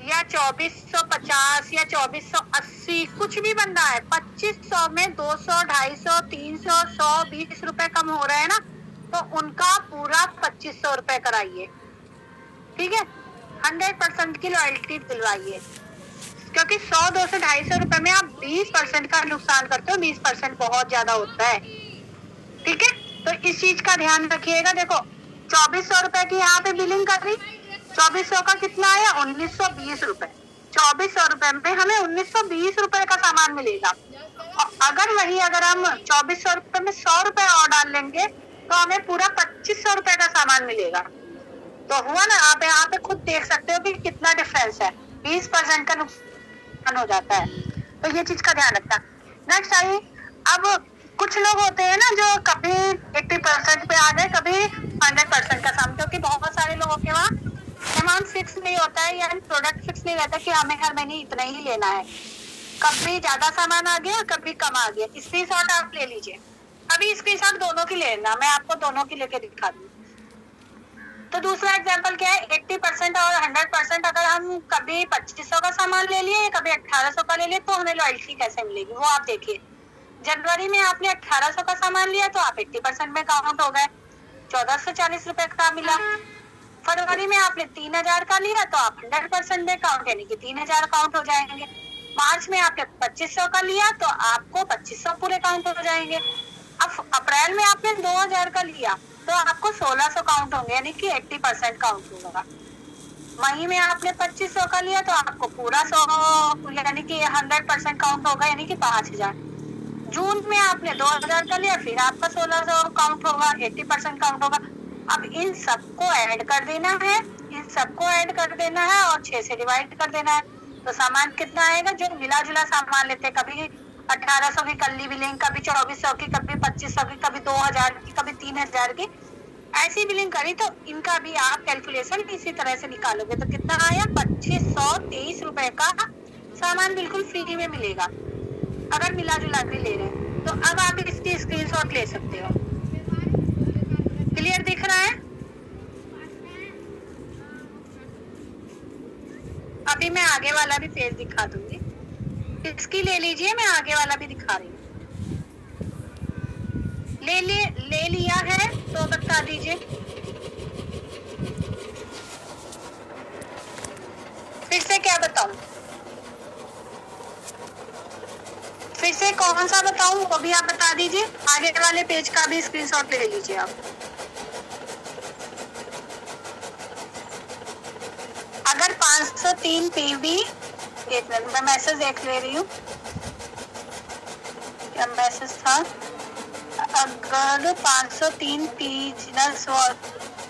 या 2450 या 2480, कुछ भी बंदा है, 2500 में 200, 250, 300, 100, 20 रुपए कम हो रहे हैं ना, तो उनका पूरा 2500 रुपए कराइए, ठीक है। 100% की लॉयल्टी दिलवाइए, क्योंकि 100, 200, 250 रुपए में आप 20% का नुकसान करते हो। 20% बहुत ज्यादा होता है, ठीक है। तो इस चीज का ध्यान रखिएगा। देखो, 2400 रुपए की यहाँ पे बिलिंग कर रही, 2400 का कितना आया? 1920 रुपए। 2400 रुपए में हमें 1920 रुपए का सामान मिलेगा। और अगर हम 2400 रुपए में 100 रुपए और डाल लेंगे तो हमें पूरा 2500 रुपए का सामान मिलेगा। तो हुआ ना, आप यहाँ पे खुद देख सकते हो कि कितना डिफरेंस है। 20% का नुकसान हो जाता है, तो ये चीज का ध्यान रखना। नेक्स्ट आई, अब कुछ लोग होते हैं ना जो कभी 80% पे आ गए, कभी 100% का सामान, क्योंकि बहुत सारे लोगों के वहाँ अमाउंट फिक्स नहीं होता है, यानी प्रोडक्ट फिक्स नहीं रहता कि हमें हर महीने इतना ही लेना है। कभी ज्यादा सामान आ गया, कभी कम आ गया। स्क्रीनशॉट आप ले लीजिए, अभी स्क्रीनशॉट दोनों की लेना, मैं आपको दोनों की लेके दिखा दूँ। तो दूसरा एग्जांपल क्या है? 80% और 100%। अगर हम कभी 2500 का सामान ले लिए, कभी 1800 का ले लिए, तो हमें लॉयल्टी कैसे मिलेगी वो आप देखिए। जनवरी में आपने 1800 का सामान लिया तो आप 80% में काउंट हो गए, 1440 रुपए का मिला। फरवरी में आपने 3000 का लिया तो आप 100% में काउंट, यानी कि 3000 काउंट हो जाएंगे। मार्च में आपने 2500 का लिया तो आपको 2500 पूरे काउंट हो जाएंगे। अब अप्रैल में आपने 2000 का लिया तो आपको 1600 काउंट होंगे, यानी कि 80% काउंट होगा। मई में आपने 2500 का लिया तो आपको पूरा 100, यानी कि 100% काउंट होगा, यानी कि 5000। जून में आपने 2000 का लिया, फिर आपका 1600 काउंट होगा, 80% काउंट होगा। अब इन सबको ऐड कर देना है, और 6 से डिवाइड कर देना है, तो सामान कितना आएगा? जो मिला जुला सामान लेते, कभी 1800 की कर ली बिलिंग, कभी 2400 की, कभी 2500 की, कभी 2000 की, कभी 3000 की, ऐसी बिलिंग करी, तो इनका भी आप कैलकुलेशन इसी तरह से निकालोगे तो कितना आया? 2523 रुपए का सामान बिल्कुल फ्री में मिलेगा, अगर मिला जुला भी ले रहे हैं। तो अब आप इसकी स्क्रीनशॉट ले सकते हो। क्लियर दिख रहा है? अभी मैं आगे वाला भी पेज दिखा दूंगी, इसकी ले लीजिए, मैं आगे वाला भी दिखा रही हूँ। ले लिया है तो बता दीजिए। फिर से क्या बताऊं? फिर से कौन सा बताऊं वो भी आप बता दीजिए। आगे वाले पेज का भी स्क्रीनशॉट ले लीजिए आप। 503 पीवी, एक मिनट मैं मैसेज देख ले रही हूँ, क्या मैसेज था। अगर 503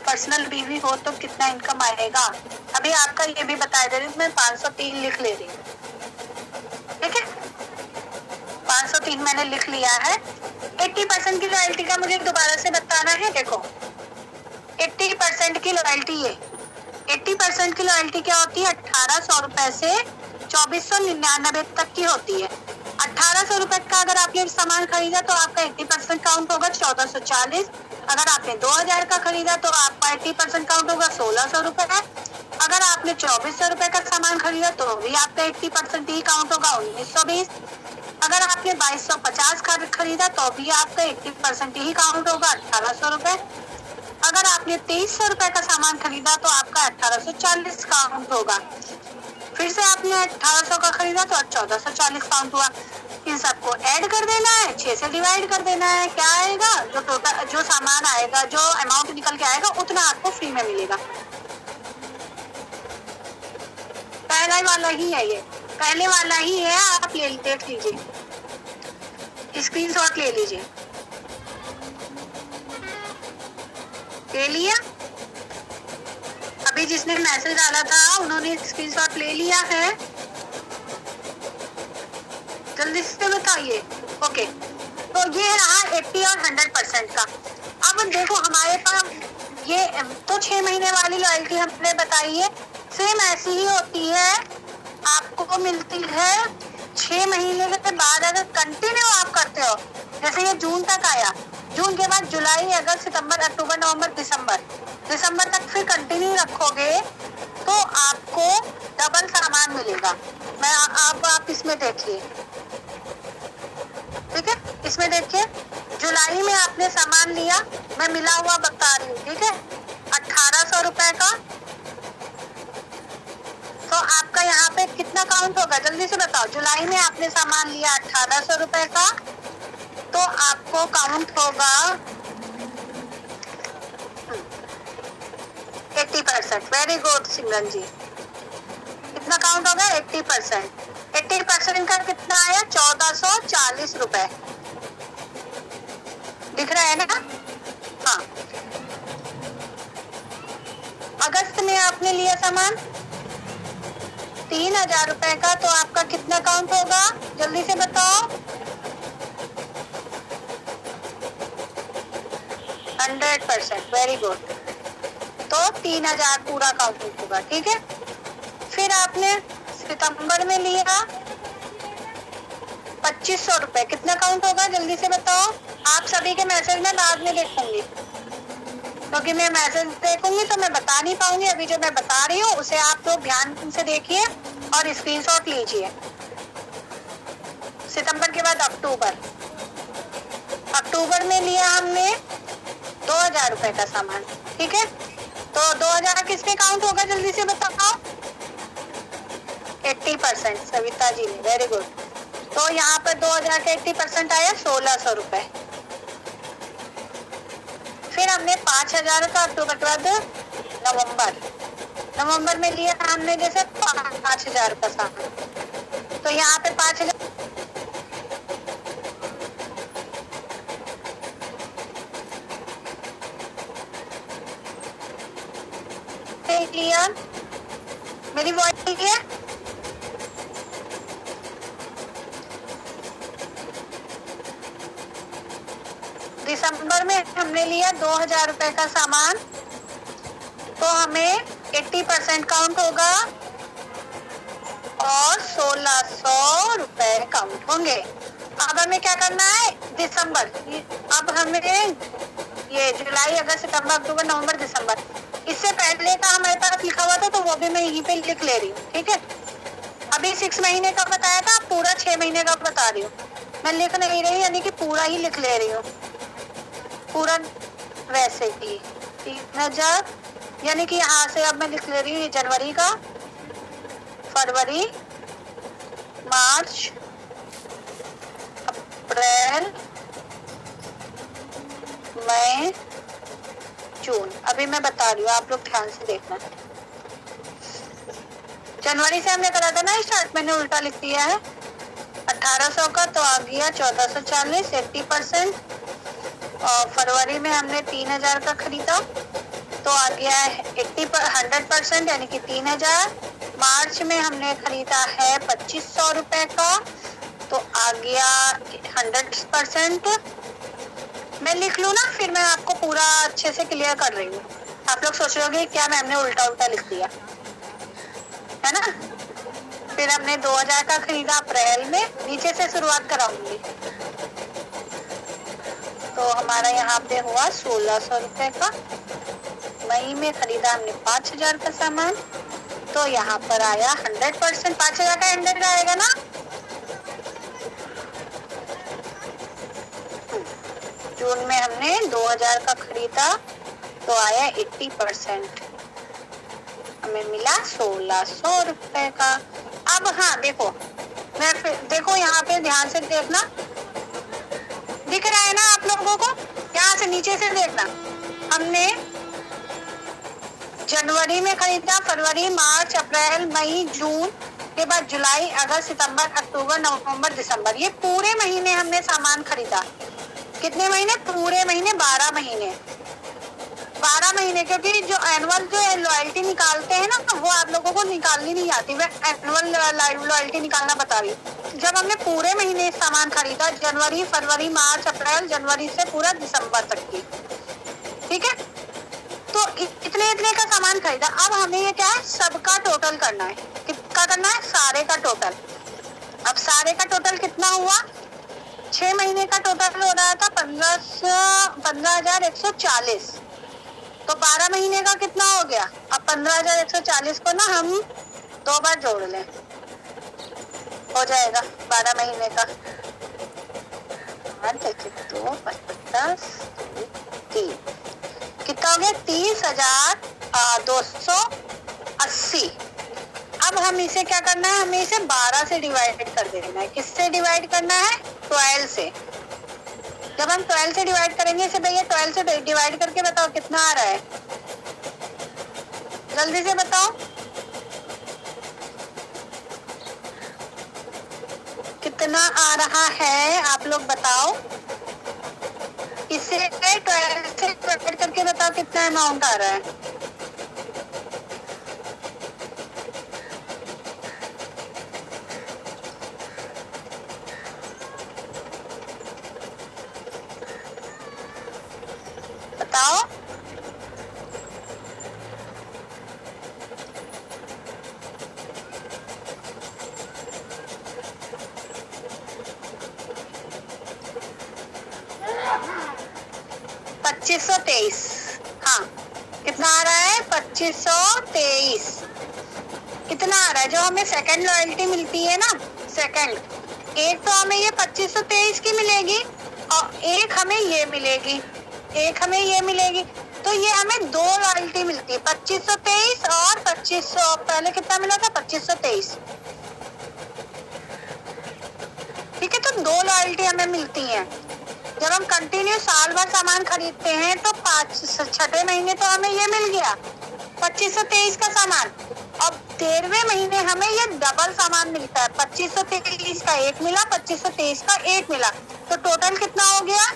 पर्सनल बीवी हो तो कितना इनकम आएगा? अभी आपका ये भी बता दे रही हूँ, मैं 503 लिख ले रही हूँ, ठीक है। 503 मैंने लिख लिया है। 80% की लॉयल्टी का मुझे दोबारा से बताना है। देखो 80% की लॉयल्टी है, 80% की लॉयल्टी क्या होती है? 1800 रुपए से 2499 तक की होती है। 1800 रुपए का अगर आपने सामान खरीदा तो आपका 80% काउंट होगा 1440। अगर आपने 2000 का खरीदा तो आपका 80% काउंट होगा 1600 रुपए। अगर आपने 2400 रुपए का सामान खरीदा तो भी आपका 80% ही काउंट होगा 1920। अगर आपने 2250 का खरीदा तो भी आपका 80% ही काउंट होगा 1800 रुपए। अगर आपने 2300 रुपए का सामान खरीदा तो आपका 1840 काउंट होगा। फिर से आपने 1800 का खरीदा तो 1440 काउंट हुआ। इन सबको ऐड कर देना है, 6 से डिवाइड कर देना है। क्या आएगा? जो टोटल जो सामान आएगा, जो अमाउंट निकल के आएगा उतना आपको फ्री में मिलेगा। पहला वाला ही है, ये पहले वाला ही है। आप ले देख लीजिए, स्क्रीनशॉट ले लीजिए। ले लिया? अभी जिसने मैसेज डाला था उन्होंने स्क्रीनशॉट ले लिया है? जल्दी से बताइए। ओके, तो ये रहा 80 और 100% का। अब देखो हमारे पास ये तो 6 महीने वाली लॉयल्टी हमने बताई है, सेम ऐसी ही होती है, आपको मिलती है 6 महीने के बाद। अगर कंटिन्यू आप करते हो, जैसे ये जून तक आया, जून के बाद जुलाई, अगस्त, सितंबर, अक्टूबर, नवंबर, दिसंबर तक फिर कंटिन्यू रखोगे तो आपको डबल सामान मिलेगा। मैं आप इसमें देखिए, ठीक है। इसमें देखिए जुलाई में आपने सामान लिया, मैं मिला हुआ बता रही हूँ, ठीक है, 1800 रुपए का। तो आपका यहाँ पे कितना काउंट होगा? जल्दी से बताओ। जुलाई में आपने सामान लिया 1800 रुपए का, तो आपको काउंट होगा 80%। वेरी गुड सिमरन जी, कितना काउंट होगा? 80%। 80% का कितना आया? 1440 रुपए। दिख रहा है ना? हाँ। अगस्त में आपने लिया सामान 3000 रुपए का, तो आपका कितना काउंट होगा? जल्दी से बताओ। 100%। Very good. तो 3000 पूरा काउंट होगा, ठीक है। फिर आपने सितंबर में लिया 2500 रुपए, कितना काउंट होगा? जल्दी से बताओ। आप सभी के मैसेज में बाद में देखूंगी, क्योंकि मैं मैसेज देखूंगी तो मैं बता नहीं पाऊंगी। अभी जो मैं बता रही हूँ उसे आप लोग ध्यान से देखिए और स्क्रीनशॉट लीजिए। सितंबर के बाद अक्टूबर में लिया हमने 2000 रुपए का सामान, ठीक है। तो 2000 किसमें काउंट होगा? जल्दी से बताओ। 80%। सविता जी ने, वेरी गुड। तो यहाँ पर 2000 का 80% आया 1600 रुपए। फिर हमने 5000 का अक्टूबर के बाद नवंबर में लिया हमने जैसे 5000 का सामान, तो यहाँ पे 5000 लिया। मेरी वॉइस है? दिसंबर में हमने लिया 2000 रुपए का सामान, तो हमें 80% काउंट होगा और 1600 रुपए काउंट होंगे। अब हमें क्या करना है? दिसंबर। अब हमें ये जुलाई, अगस्त, सितंबर, अक्टूबर, नवंबर, दिसंबर, इससे पहले का हमारे पास लिखा हुआ था तो वो भी मैं यहीं पे लिख ले रही हूँ, ठीक है। अभी 6 महीने का बताया था, पूरा 6 महीने का बता रही हूँ। मैं लिख नहीं रही, यानी कि पूरा ही लिख ले रही हूँ, पूरा वैसे ही 3000, यानी कि यहाँ से अब मैं लिख ले रही हूँ जनवरी का, फरवरी, मार्च, अप्रैल, मई, जून। अभी मैं बता रही हूँ, आप लोग ध्यान से देखना। जनवरी से हमने करा था ना स्टार्ट, मैंने उल्टा लिख दिया है। 1800 का तो आ गया 1440, 80%। और फरवरी में हमने 3000 का खरीदा तो आ गया है 100% यानी कि 3000। मार्च में हमने खरीदा है 2500 रुपए का तो आ गया 100%। मैं लिख लूँ ना, फिर मैं आपको पूरा अच्छे से क्लियर कर रही हूँ। आप लोग सोच रहे होंगे क्या मैम ने उल्टा उल्टा लिख दिया, है ना। फिर हमने 2000 का खरीदा अप्रैल में, नीचे से शुरुआत कराऊंगी। तो हमारा यहाँ पे हुआ 1600 रुपए का। मई में खरीदा हमने 5000 का सामान तो यहाँ पर आया 100%। 5000 का 100 आएगा ना। जून में हमने 2000 का खरीदा तो आया 80%, हमें मिला 1600 रुपए का। अब हाँ देखो, मैं देखो यहाँ पे ध्यान से देखना, दिख रहा है ना आप लोगों को, यहाँ से नीचे से देखना। हमने जनवरी में खरीदा, फरवरी, मार्च, अप्रैल, मई, जून के बाद जुलाई, अगस्त, सितंबर, अक्टूबर, नवंबर, दिसंबर, ये पूरे महीने हमने सामान खरीदा। कितने महीने? पूरे महीने, 12 महीने। 12 महीने, क्योंकि जो एनुअल जो लॉयल्टी निकालते हैं ना, वो आप लोगों को निकालनी नहीं आती। मैं एनुअल लॉयल्टी निकालना बता रही हूँ। जब हमने पूरे महीने सामान खरीदा, जनवरी, फरवरी, मार्च, अप्रैल, जनवरी से पूरा दिसंबर तक की, ठीक है, तो इतने इतने का सामान खरीदा। अब हमें ये क्या है, सबका टोटल करना है। कितना करना है? सारे का टोटल। अब सारे का टोटल कितना हुआ? 6 महीने का टोटल हो रहा था 15,140। तो 12 महीने का कितना हो गया? अब 15,140 को ना हम 2 बार जोड़ लें, हो जाएगा 12 महीने का। 2 50 3 कितना हो गया? 30,280। अब हम इसे क्या करना है, हमें इसे 12 से डिवाइड कर देना है। किससे डिवाइड करना है? 12 से। जब हम 12 से डिवाइड करेंगे इसे, भैया 12 से डिवाइड करके बताओ कितना आ रहा है, जल्दी से बताओ कितना आ रहा है, आप लोग बताओ। इसे 12 से डिवाइड करके बताओ कितना अमाउंट आ रहा है। बताओ। $2523। हाँ, कितना आ रहा है? 2523। कितना आ रहा है? जो हमें सेकंड लॉयल्टी मिलती है ना, सेकंड, एक तो हमें ये 2523 की मिलेगी और एक हमें ये मिलेगी, एक हमें ये मिलेगी। तो ये हमें 2 लॉयल्टी मिलती है, 2523 और 2500। पहले कितना मिला था? 2523। ठीक है, तो 2 लॉयल्टी हमें मिलती हैं। जब हम कंटिन्यू साल भर सामान खरीदते हैं तो 6ठे महीने तो हमें ये मिल गया 2523 का सामान। अब 13वें महीने हमें ये डबल सामान मिलता है, 2523 का एक मिला, 2523 का एक मिला। तो टोटल कितना हो गया?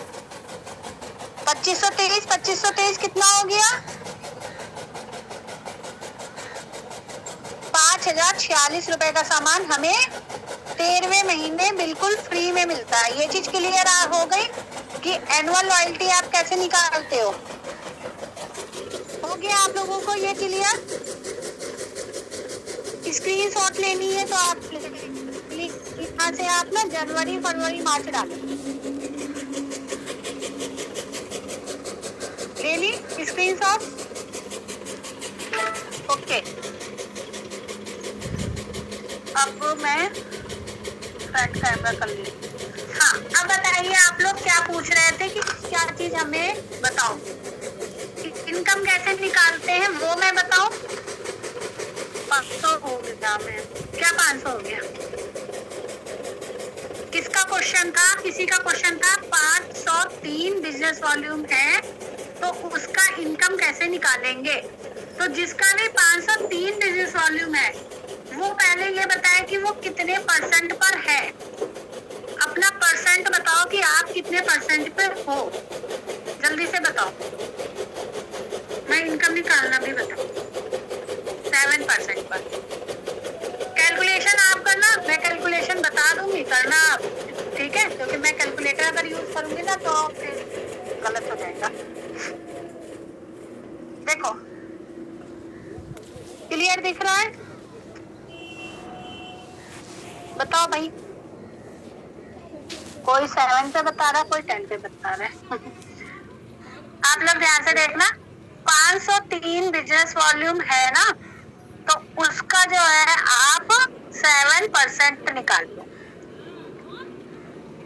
2523 कितना हो गया? 5,046 रुपए का सामान हमें 13वें महीने बिल्कुल फ्री में मिलता है। ये चीज क्लियर हो गई कि एनुअल लॉयल्टी आप कैसे निकालते हो गया आप लोगों को ये क्लियर? स्क्रीनशॉट लेनी है तो आप यहाँ से आप ना जनवरी, फरवरी, मार्च डालें। ले ली स्क्रीनशॉट? ओके, अब मैं फ्रंट कैमरा कर ली। हाँ, अब बताइए आप लोग क्या पूछ रहे थे कि क्या चीज हमें बताओ, इनकम कैसे निकालते हैं वो मैं बताऊं। 500 हो गया, मैं क्या 500 हो गया? किसका क्वेश्चन था? किसी का क्वेश्चन था 503 बिजनेस वॉल्यूम है तो उसका इनकम कैसे निकालेंगे। तो जिसका भी 503 बिजनेस वॉल्यूम है वो पहले ये बताए कि वो कितने परसेंट पर है। अपना परसेंट बताओ कि आप कितने परसेंट पे हो, जल्दी से बताओ। मैं इनकम निकालना भी बताऊं। 7% पर। कैलकुलेशन आप करना, मैं कैलकुलेशन बता दूंगी, करना आप, ठीक है? क्योंकि मैं कैलकुलेटर अगर यूज करूंगी ना तो फिर गलत हो जाएगा। देखो, क्लियर दिख रहा है? बताओ भाई। कोई 7 पे बता रहा है, कोई 10 पे बता रहा है। आप लोग ध्यान से देखना। 503 बिजनेस वॉल्यूम है ना, तो उसका जो है आप 7% निकाल लो।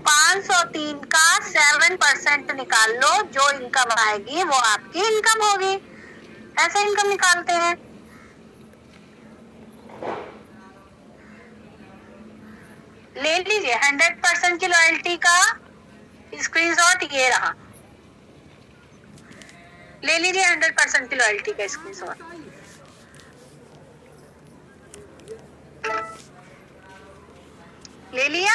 503 का 7% निकाल लो, जो इनकम आएगी वो आपकी इनकम होगी। ऐसे इनकम निकालते हैं। ले लीजिए 100% की लॉयल्टी का स्क्रीनशॉट, ये रहा। ले लीजिए 100% की लॉयल्टी का स्क्रीनशॉट। ले लिया?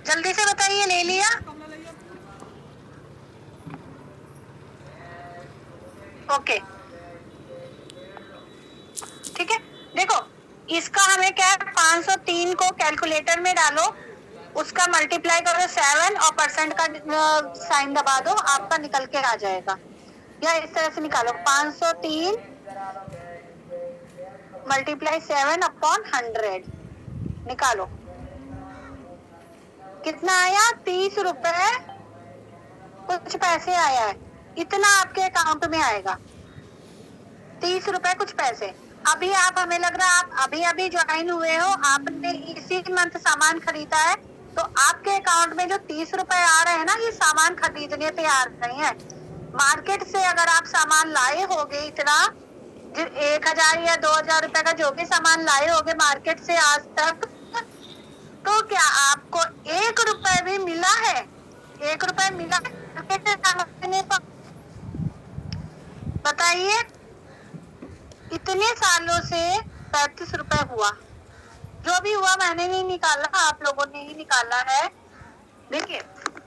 जल्दी से बताइए, ले लिया? ओके, ठीक है। देखो, इसका हमें क्या है, 503 को कैलकुलेटर में डालो, उसका मल्टीप्लाई करो 7 और परसेंट का साइन दबा दो, आपका निकल के आ जाएगा। या इस तरह से निकालो, 503 मल्टीप्लाई 7 अपॉन 100, निकालो कितना आया, 30 रुपए कुछ पैसे आया है। इतना आपके अकाउंट में आएगा, 30 रुपए कुछ पैसे। अभी आप, हमें लग रहा है आप अभी अभी ज्वाइन हुए हो, आपने इसी मंथ सामान खरीदा है, तो आपके अकाउंट में जो 30 रुपए आ रहे हैं ना, ये सामान खरीदने पे आ रहे हैं। मार्केट से अगर आप सामान लाए होगे इतना, 1000 या 2000 रुपए का जो भी सामान लाए होगे मार्केट से आज तक, तो क्या आपको 1 रुपए भी मिला है? 1 रुपए मिला है? बताइए। इतने सालों से 35 रुपए हुआ, जो भी हुआ मैंने नहीं निकाला, आप लोगों ने ही निकाला है। देखिए,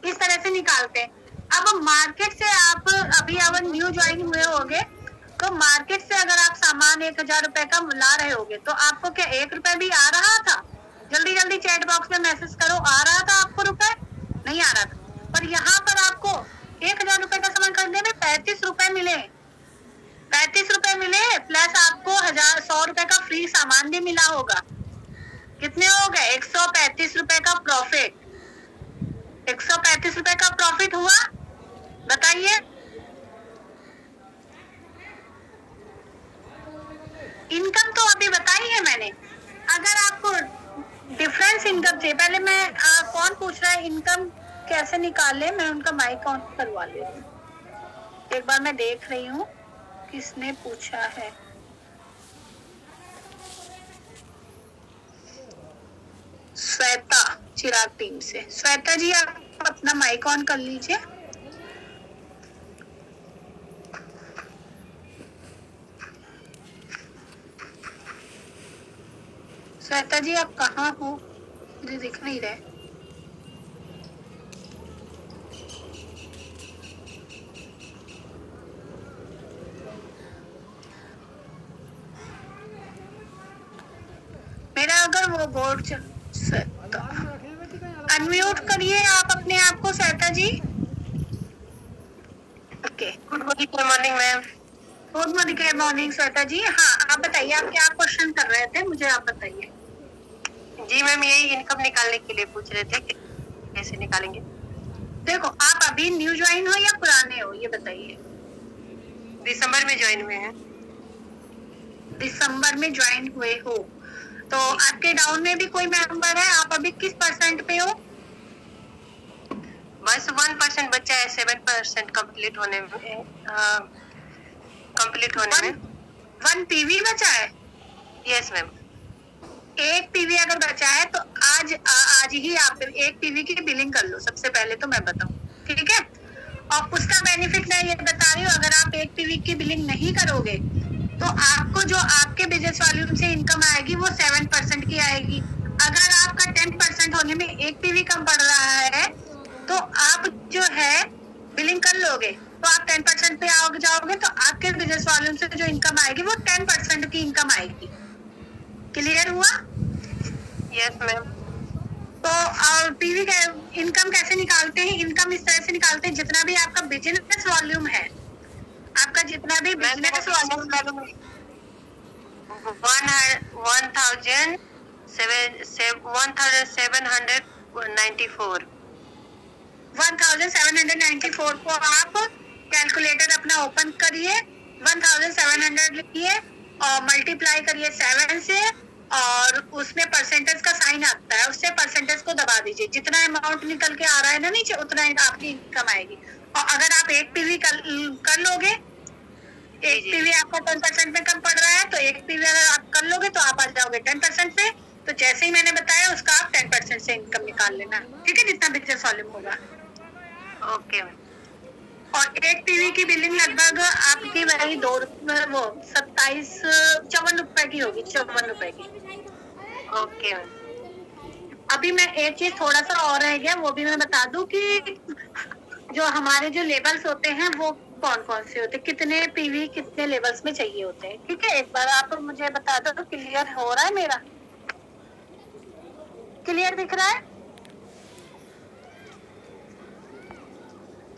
इस तरह से निकालते हैं। अब मार्केट से आप अभी अगर न्यू ज्वाइन हुए होगे, तो मार्केट से अगर आप सामान 1000 रुपए का ला रहे होगे, तो आपको क्या 1 रुपए भी आ रहा था? जल्दी जल्दी चैट बॉक्स में मैसेज करो, आ रहा था आपको रुपए? नहीं आ रहा था। पर यहाँ पर आपको 1000 रुपए का सामान खरीदने में 35 रुपए मिले। 35 रुपए मिले, प्लस आपको 100 रुपए का फ्री सामान भी मिला होगा। कितने हो गए? 135 रुपए का प्रॉफिट। 135 रुपए का प्रॉफिट हुआ, बताइए। इनकम तो अभी बताई है मैंने। अगर आपको डिफरेंस इनकम चाहिए, पहले मैं कौन पूछ रहा है इनकम कैसे निकाले, मैं उनका माइक ऑन करवा लेती हूँ। एक बार मैं देख रही हूँ किसने पूछा है। श्वेता चिराग टीम से। श्वेता जी, आप अपना माइक ऑन कर लीजिए। श्वेता जी, आप कहाँ हो? मुझे दिख नहीं रहे। मेरा अगर वो बोर्ड अनम्यूट करिए आप अपने आप को, Shweta ji. Okay, good morning ma'am. Good morning Shweta ji. हाँ, आप बताइए, आप क्या क्वेश्चन कर रहे थे, मुझे आप बताइए। जी मैम, यही इनकम निकालने के लिए पूछ रहे थे कि कैसे निकालेंगे। देखो, आप अभी न्यू ज्वाइन हो या पुराने हो, ये बताइए। दिसंबर में ज्वाइन हुए हैं। दिसंबर में ज्वाइन हुए हो, तो आपके डाउन में भी कोई मेंबर है? आप अभी किस परसेंट पे हो? बस 1% बच्चा है, 7% कंप्लीट होने में। 1 पीवी बचा है? Yes ma'am. 1 पीवी अगर बचा है तो आज ही आप 1 पीवी की बिलिंग कर लो, सबसे पहले तो मैं बताऊं, ठीक है? और उसका बेनिफिट मैं ये बता रही हूँ, अगर आप 1 पीवी की बिलिंग नहीं करोगे तो आपको जो आपके बिजनेस वॉल्यूम से इनकम आएगी वो 7% की आएगी। अगर आपका 10% होने में एक पीवी कम पड़ रहा है तो आप जो है बिलिंग कर लोगे तो आप 10% पे आओगे जाओगे तो आपके बिजनेस वॉल्यूम से जो इनकम आएगी वो 10% की इनकम आएगी। क्लियर हुआ? Yes ma'am. तो पीवी इनकम कैसे निकालते हैं? इनकम इस तरह से निकालते हैं जितना भी आपका बिजनेस वॉल्यूम है, आपका जितना भी बिजनेस वॉल्यूम 1794 1794 को आप कैलकुलेटर अपना ओपन करिए, 1700 लिखिए और मल्टीप्लाई करिए 7 से और उसमें परसेंटेज का साइन आता है, उससे परसेंटेज को दबा दीजिए। जितना अमाउंट निकल के आ रहा है ना नीचे उतना आपकी इनकम आएगी। और अगर आप एक पीवी कर लोगे, एक पीवी आपका 10% में कम पड़ रहा है तो एक पीवी अगर आप कर लोगे तो आप आ जाओगे 10% पे। तो जैसे ही मैंने बताया उसका आप 10% से इनकम निकाल लेना, ठीक है, जितना बिजनेस वॉल्यूम होगा। ओके। और एक पीवी की बिलिंग लगभग आपकी वही 54 रुपए की होगी, 54 रुपए की। ओके। अभी मैं एक चीज थोड़ा सा और रह गया, वो भी मैं बता दूं कि जो हमारे जो लेवल्स होते हैं वो कौन कौन से होते हैं, कितने पीवी कितने लेवल्स में चाहिए होते हैं। ठीक है, एक बार आप मुझे बता दो। क्लियर हो रहा है मेरा? क्लियर दिख रहा है?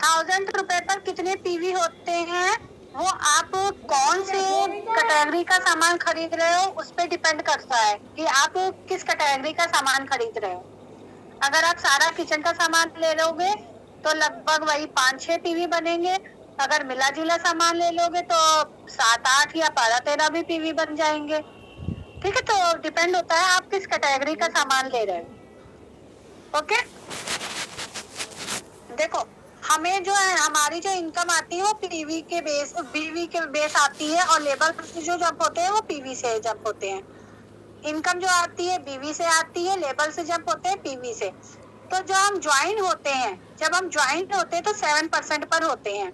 1000 रुपए पर कितने पीवी होते हैं वो आप कौन से कैटेगरी का सामान खरीद रहे हो उस पर डिपेंड करता है कि आप किस कैटेगरी का सामान खरीद रहे हो। अगर आप सारा किचन का सामान ले लोगे तो लगभग वही 5-6 पीवी बनेंगे। अगर मिला जुला सामान ले लोगे तो 7-8 या 12-13 भी पीवी बन जाएंगे। ठीक है, तो डिपेंड होता है आप किस कैटेगरी का सामान ले रहे हो। ओके, देखो हमें जो है हमारी जो इनकम आती है वो बीवी के बेस आती है और लेबर जो जंप होते हैं वो पीवी से जंप होते हैं। इनकम जो आती है बीवी से आती है, लेबर से जंप होते हैं पीवी से। तो जब हम ज्वाइन होते हैं तो 7% पर होते हैं।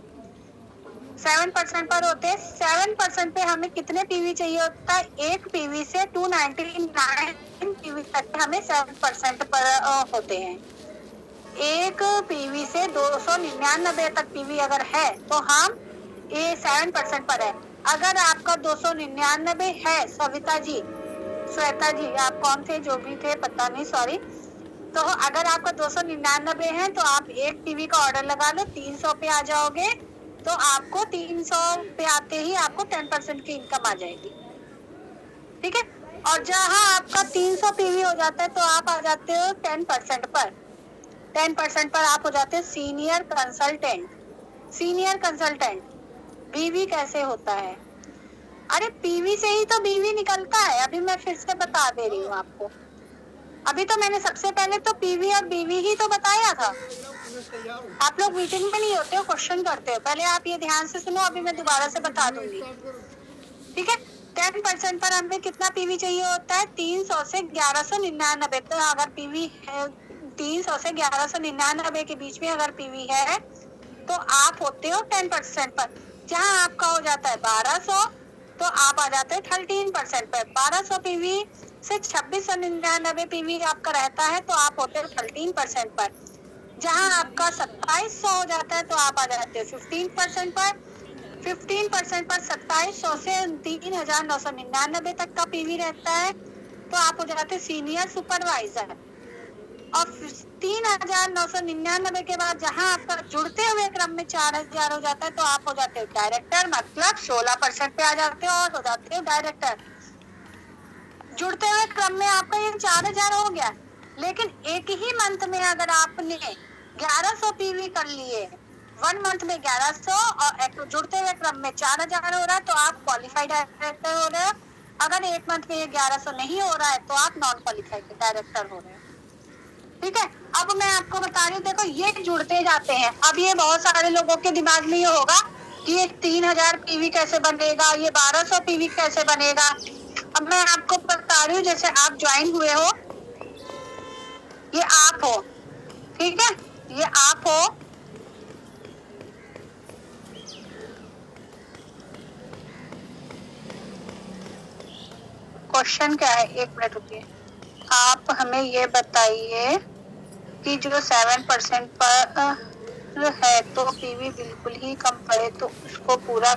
7% पर होते हैं। 7% पे हमें कितने पीवी चाहिए होता है? एक पीवी से 299 पीवी तक हमें 7% पर होते हैं। एक पीवी से 299 तक पीवी अगर है तो हम ये 7% पर है। अगर आपका 299 है, श्वेता जी आप कौन थे, जो भी थे पता नहीं, सॉरी। तो अगर आपका 299 है तो आप एक पीवी का ऑर्डर लगा लो, 300 पे आ जाओगे तो आपको 300 पे आते ही आपको 10% की इनकम आ जाएगी। ठीक है, और जहां आपका 300 पीवी हो जाता है तो आप आ जाते हो 10% पर। 10% पर आप हो जाते हैं सीनियर कंसल्टेंट। बीवी कैसे होता है? अरे पीवी से ही तो बीवी निकलता है। अभी मैं फिर से बता दे रही हूँ आपको। अभी तो मैंने सबसे पहले तो पीवी और बीवी ही तो बताया था। आप लोग मीटिंग में नहीं होते हो, क्वेश्चन करते हो। पहले आप ये ध्यान से सुनो, अभी मैं दोबारा से बता दूंगी। ठीक है, 10% पर हमें कितना पीवी चाहिए होता है? 300 से 1199। तो अगर पीवी है 300 से 1199 के बीच में अगर पीवी है तो आप होते हो 10% पर। जहां आपका हो जाता है 1200 तो आप आ जाते हैं 13% पर। 1200 पीवी से 2699 पीवी आपका रहता है तो आप होते हो 13% पर। जहां आपका 2700 हो जाता है तो आप आ जाते हो 15% पर। 15% पर 2700 से 3999 तक का पीवी रहता है तो आप हो जाते हैं सीनियर सुपरवाइजर। और 3999 के बाद जहां आपका जुड़ते हुए क्रम में 4000 हो जाता है तो आप हो जाते हो डायरेक्टर। मतलब 16% पे आ जाते हो और हो जाते हो डायरेक्टर। जुड़ते हुए क्रम में आपका ये 4000 हो गया। लेकिन एक ही मंथ में अगर आपने 1100 पीवी कर लिए, 1 मंथ में 1100 और जुड़ते हुए क्रम में 4000 हो रहा है तो आप क्वालिफाइड डायरेक्टर हो रहे हो। अगर एक मंथ में ये 1100 नहीं हो रहा है तो आप नॉन क्वालिफाइड डायरेक्टर हो रहे हो। ठीक है, अब मैं आपको बता रही हूँ, देखो ये जुड़ते जाते हैं। अब ये बहुत सारे लोगों के दिमाग में ये होगा कि ये 3000 पीवी कैसे बनेगा, ये 1200 पीवी कैसे बनेगा। अब मैं आपको बता रही हूँ, जैसे आप ज्वाइन हुए हो, ये आप हो, ठीक है, ये आप हो। क्वेश्चन क्या है, 1 मिनट रुकिए। आप हमें ये बताइए कि जो 7% पर है तो पीवी बिल्कुल ही कम पड़े तो उसको पूरा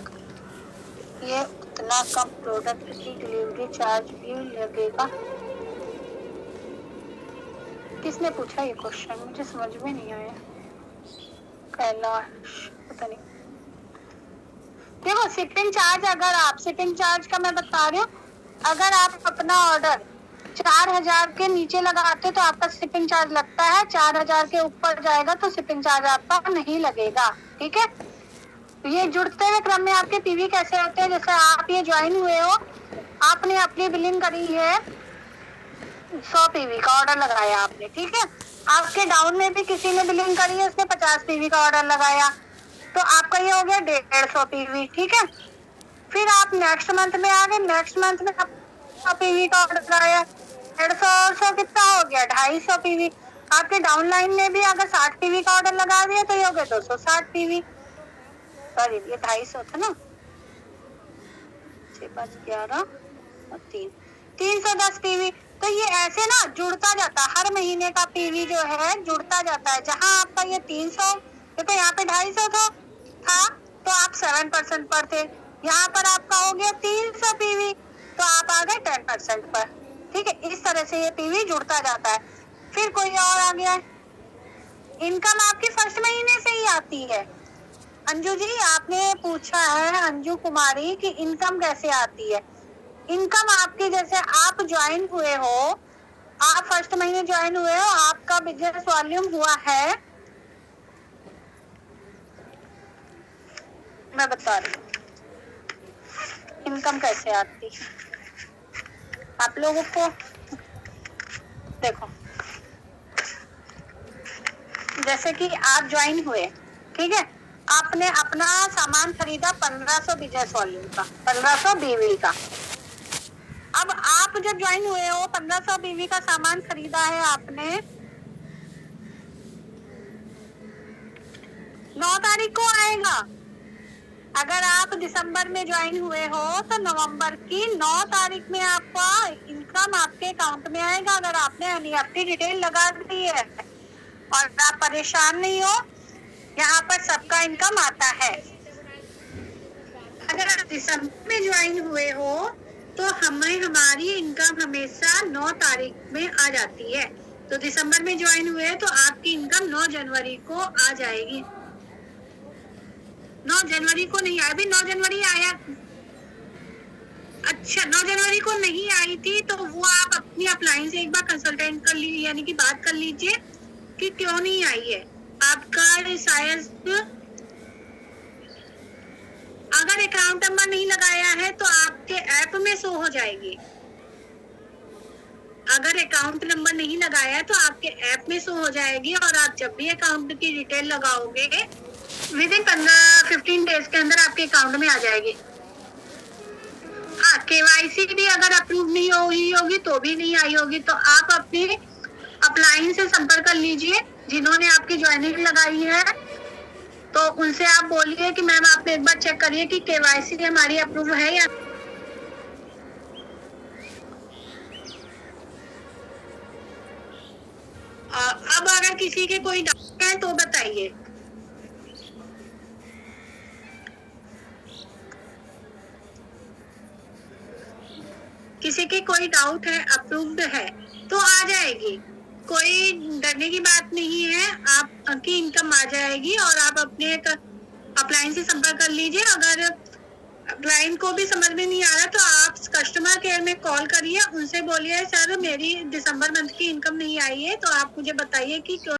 ये उतना कम प्रोडक्ट की डिलीवरी चार्ज भी लगेगा। किसने पूछा ये क्वेश्चन, मुझे समझ में नहीं आया। कैलाश पता नहीं। देखो शिपिंग चार्ज, अगर आप शिपिंग चार्ज का मैं बता रही हूँ, अगर आप अपना ऑर्डर 4000 के नीचे लगाते तो आपका शिपिंग चार्ज लगता है, 4000 के ऊपर जाएगा तो शिपिंग चार्ज आपका नहीं लगेगा। ठीक है, ये जुड़ते हुए क्रम में आपके पीवी कैसे होते हैं। जैसे आप ये ज्वाइन हुए हो, आपने अपनी बिलिंग करी है 100 पीवी का ऑर्डर लगाया आपने, ठीक है। आपके डाउन में भी किसी ने बिलिंग करी है, उसने 50 पीवी का ऑर्डर लगाया, तो आपका ये हो गया 150 पीवी। ठीक है, फिर आप नेक्स्ट मंथ में आ गए, नेक्स्ट मंथ में 100 पीवी का ऑर्डर लगाया, 150 कितना हो गया 250 पीवी। आपके डाउन लाइन ने भी अगर 60 पीवी का ऑर्डर लगा दिया तो ये हो गया 260 पीवी। सॉरी ये 250 था ना, 6 5 11 और 3 310 पीवी। तो ये ऐसे ना जुड़ता जाता है, हर महीने का पीवी जो है जुड़ता जाता है। जहां आपका ये 300, देखो यहाँ पे 250 था तो आप 7% पर थे, यहाँ पर आपका हो गया 300 पीवी तो आप आ गए 10% पर। ठीक है, इस तरह से ये पीवी जुड़ता जाता है। फिर कोई और आ गया, इनकम आपकी फर्स्ट महीने से ही आती है। अंजू जी आपने पूछा है, अंजू कुमारी, कि इनकम कैसे आती है। इनकम आपकी, जैसे आप ज्वाइन हुए हो, आप फर्स्ट महीने ज्वाइन हुए हो, आपका बिजनेस वॉल्यूम हुआ है, मैं बता रही हूँ इनकम कैसे आती है आप लोगों को। देखो जैसे कि आप ज्वाइन हुए, ठीक है, आपने अपना सामान खरीदा 1500 बिजनेस वॉल्यूम का, 1500 बीवी का। अब आप जब ज्वाइन हुए हो, 1500 बीवी का सामान खरीदा है आपने, 9 तारीख को आएगा। अगर आप दिसंबर में ज्वाइन हुए हो तो नवंबर की 9 तारीख में आपका इनकम आपके अकाउंट में आएगा, अगर आपने एनईएफटी डिटेल लगा दी है। और आप परेशान नहीं हो, यहाँ पर सबका इनकम आता है। अगर आप दिसंबर में ज्वाइन हुए हो तो हमारी इनकम हमेशा 9 तारीख में आ जाती है। तो दिसंबर में ज्वाइन हुए तो आपकी इनकम 9 जनवरी को आ जाएगी। 9 जनवरी को नहीं आया, अभी 9 जनवरी आया, अच्छा 9 जनवरी को नहीं आई थी तो वो आप अपनी अपलाइन से एक बार कंसल्टेंट कर लीजिए, यानी कि बात कर लीजिए कि क्यों नहीं आई है आपका। शायद अगर अकाउंट नंबर नहीं लगाया है तो आपके ऐप में शो हो जाएगी। अगर अकाउंट नंबर नहीं लगाया है तो आपके ऐप में शो हो जाएगी, और आप जब भी अकाउंट की डिटेल लगाओगे विद इन 15-15 डेज के अंदर आपके अकाउंट में आ जाएगी। हाँ, केवाईसी भी अगर अप्रूव नहीं हुई होगी तो भी नहीं आई होगी, तो आप अपनी अपलाइन से संपर्क कर लीजिए जिन्होंने आपकी ज्वाइनिंग लगाई है। तो उनसे आप बोलिए कि मैम आप एक बार चेक करिए कि केवाईसी हमारी अप्रूव है या। अब अगर किसी के कोई डाउट है तो बताइए। किसी के कोई डाउट है, अप्रूव्ड है तो आ जाएगी, कोई डरने की बात नहीं है, आपकी इनकम आ जाएगी। और आप अपने अपलाइन से संपर्क कर लीजिए। अगर अपलाइन को भी समझ में नहीं आ रहा तो आप कस्टमर केयर में कॉल करिए, उनसे बोलिए सर मेरी दिसंबर मंथ की इनकम नहीं आई है तो आप मुझे बताइए कि क्यों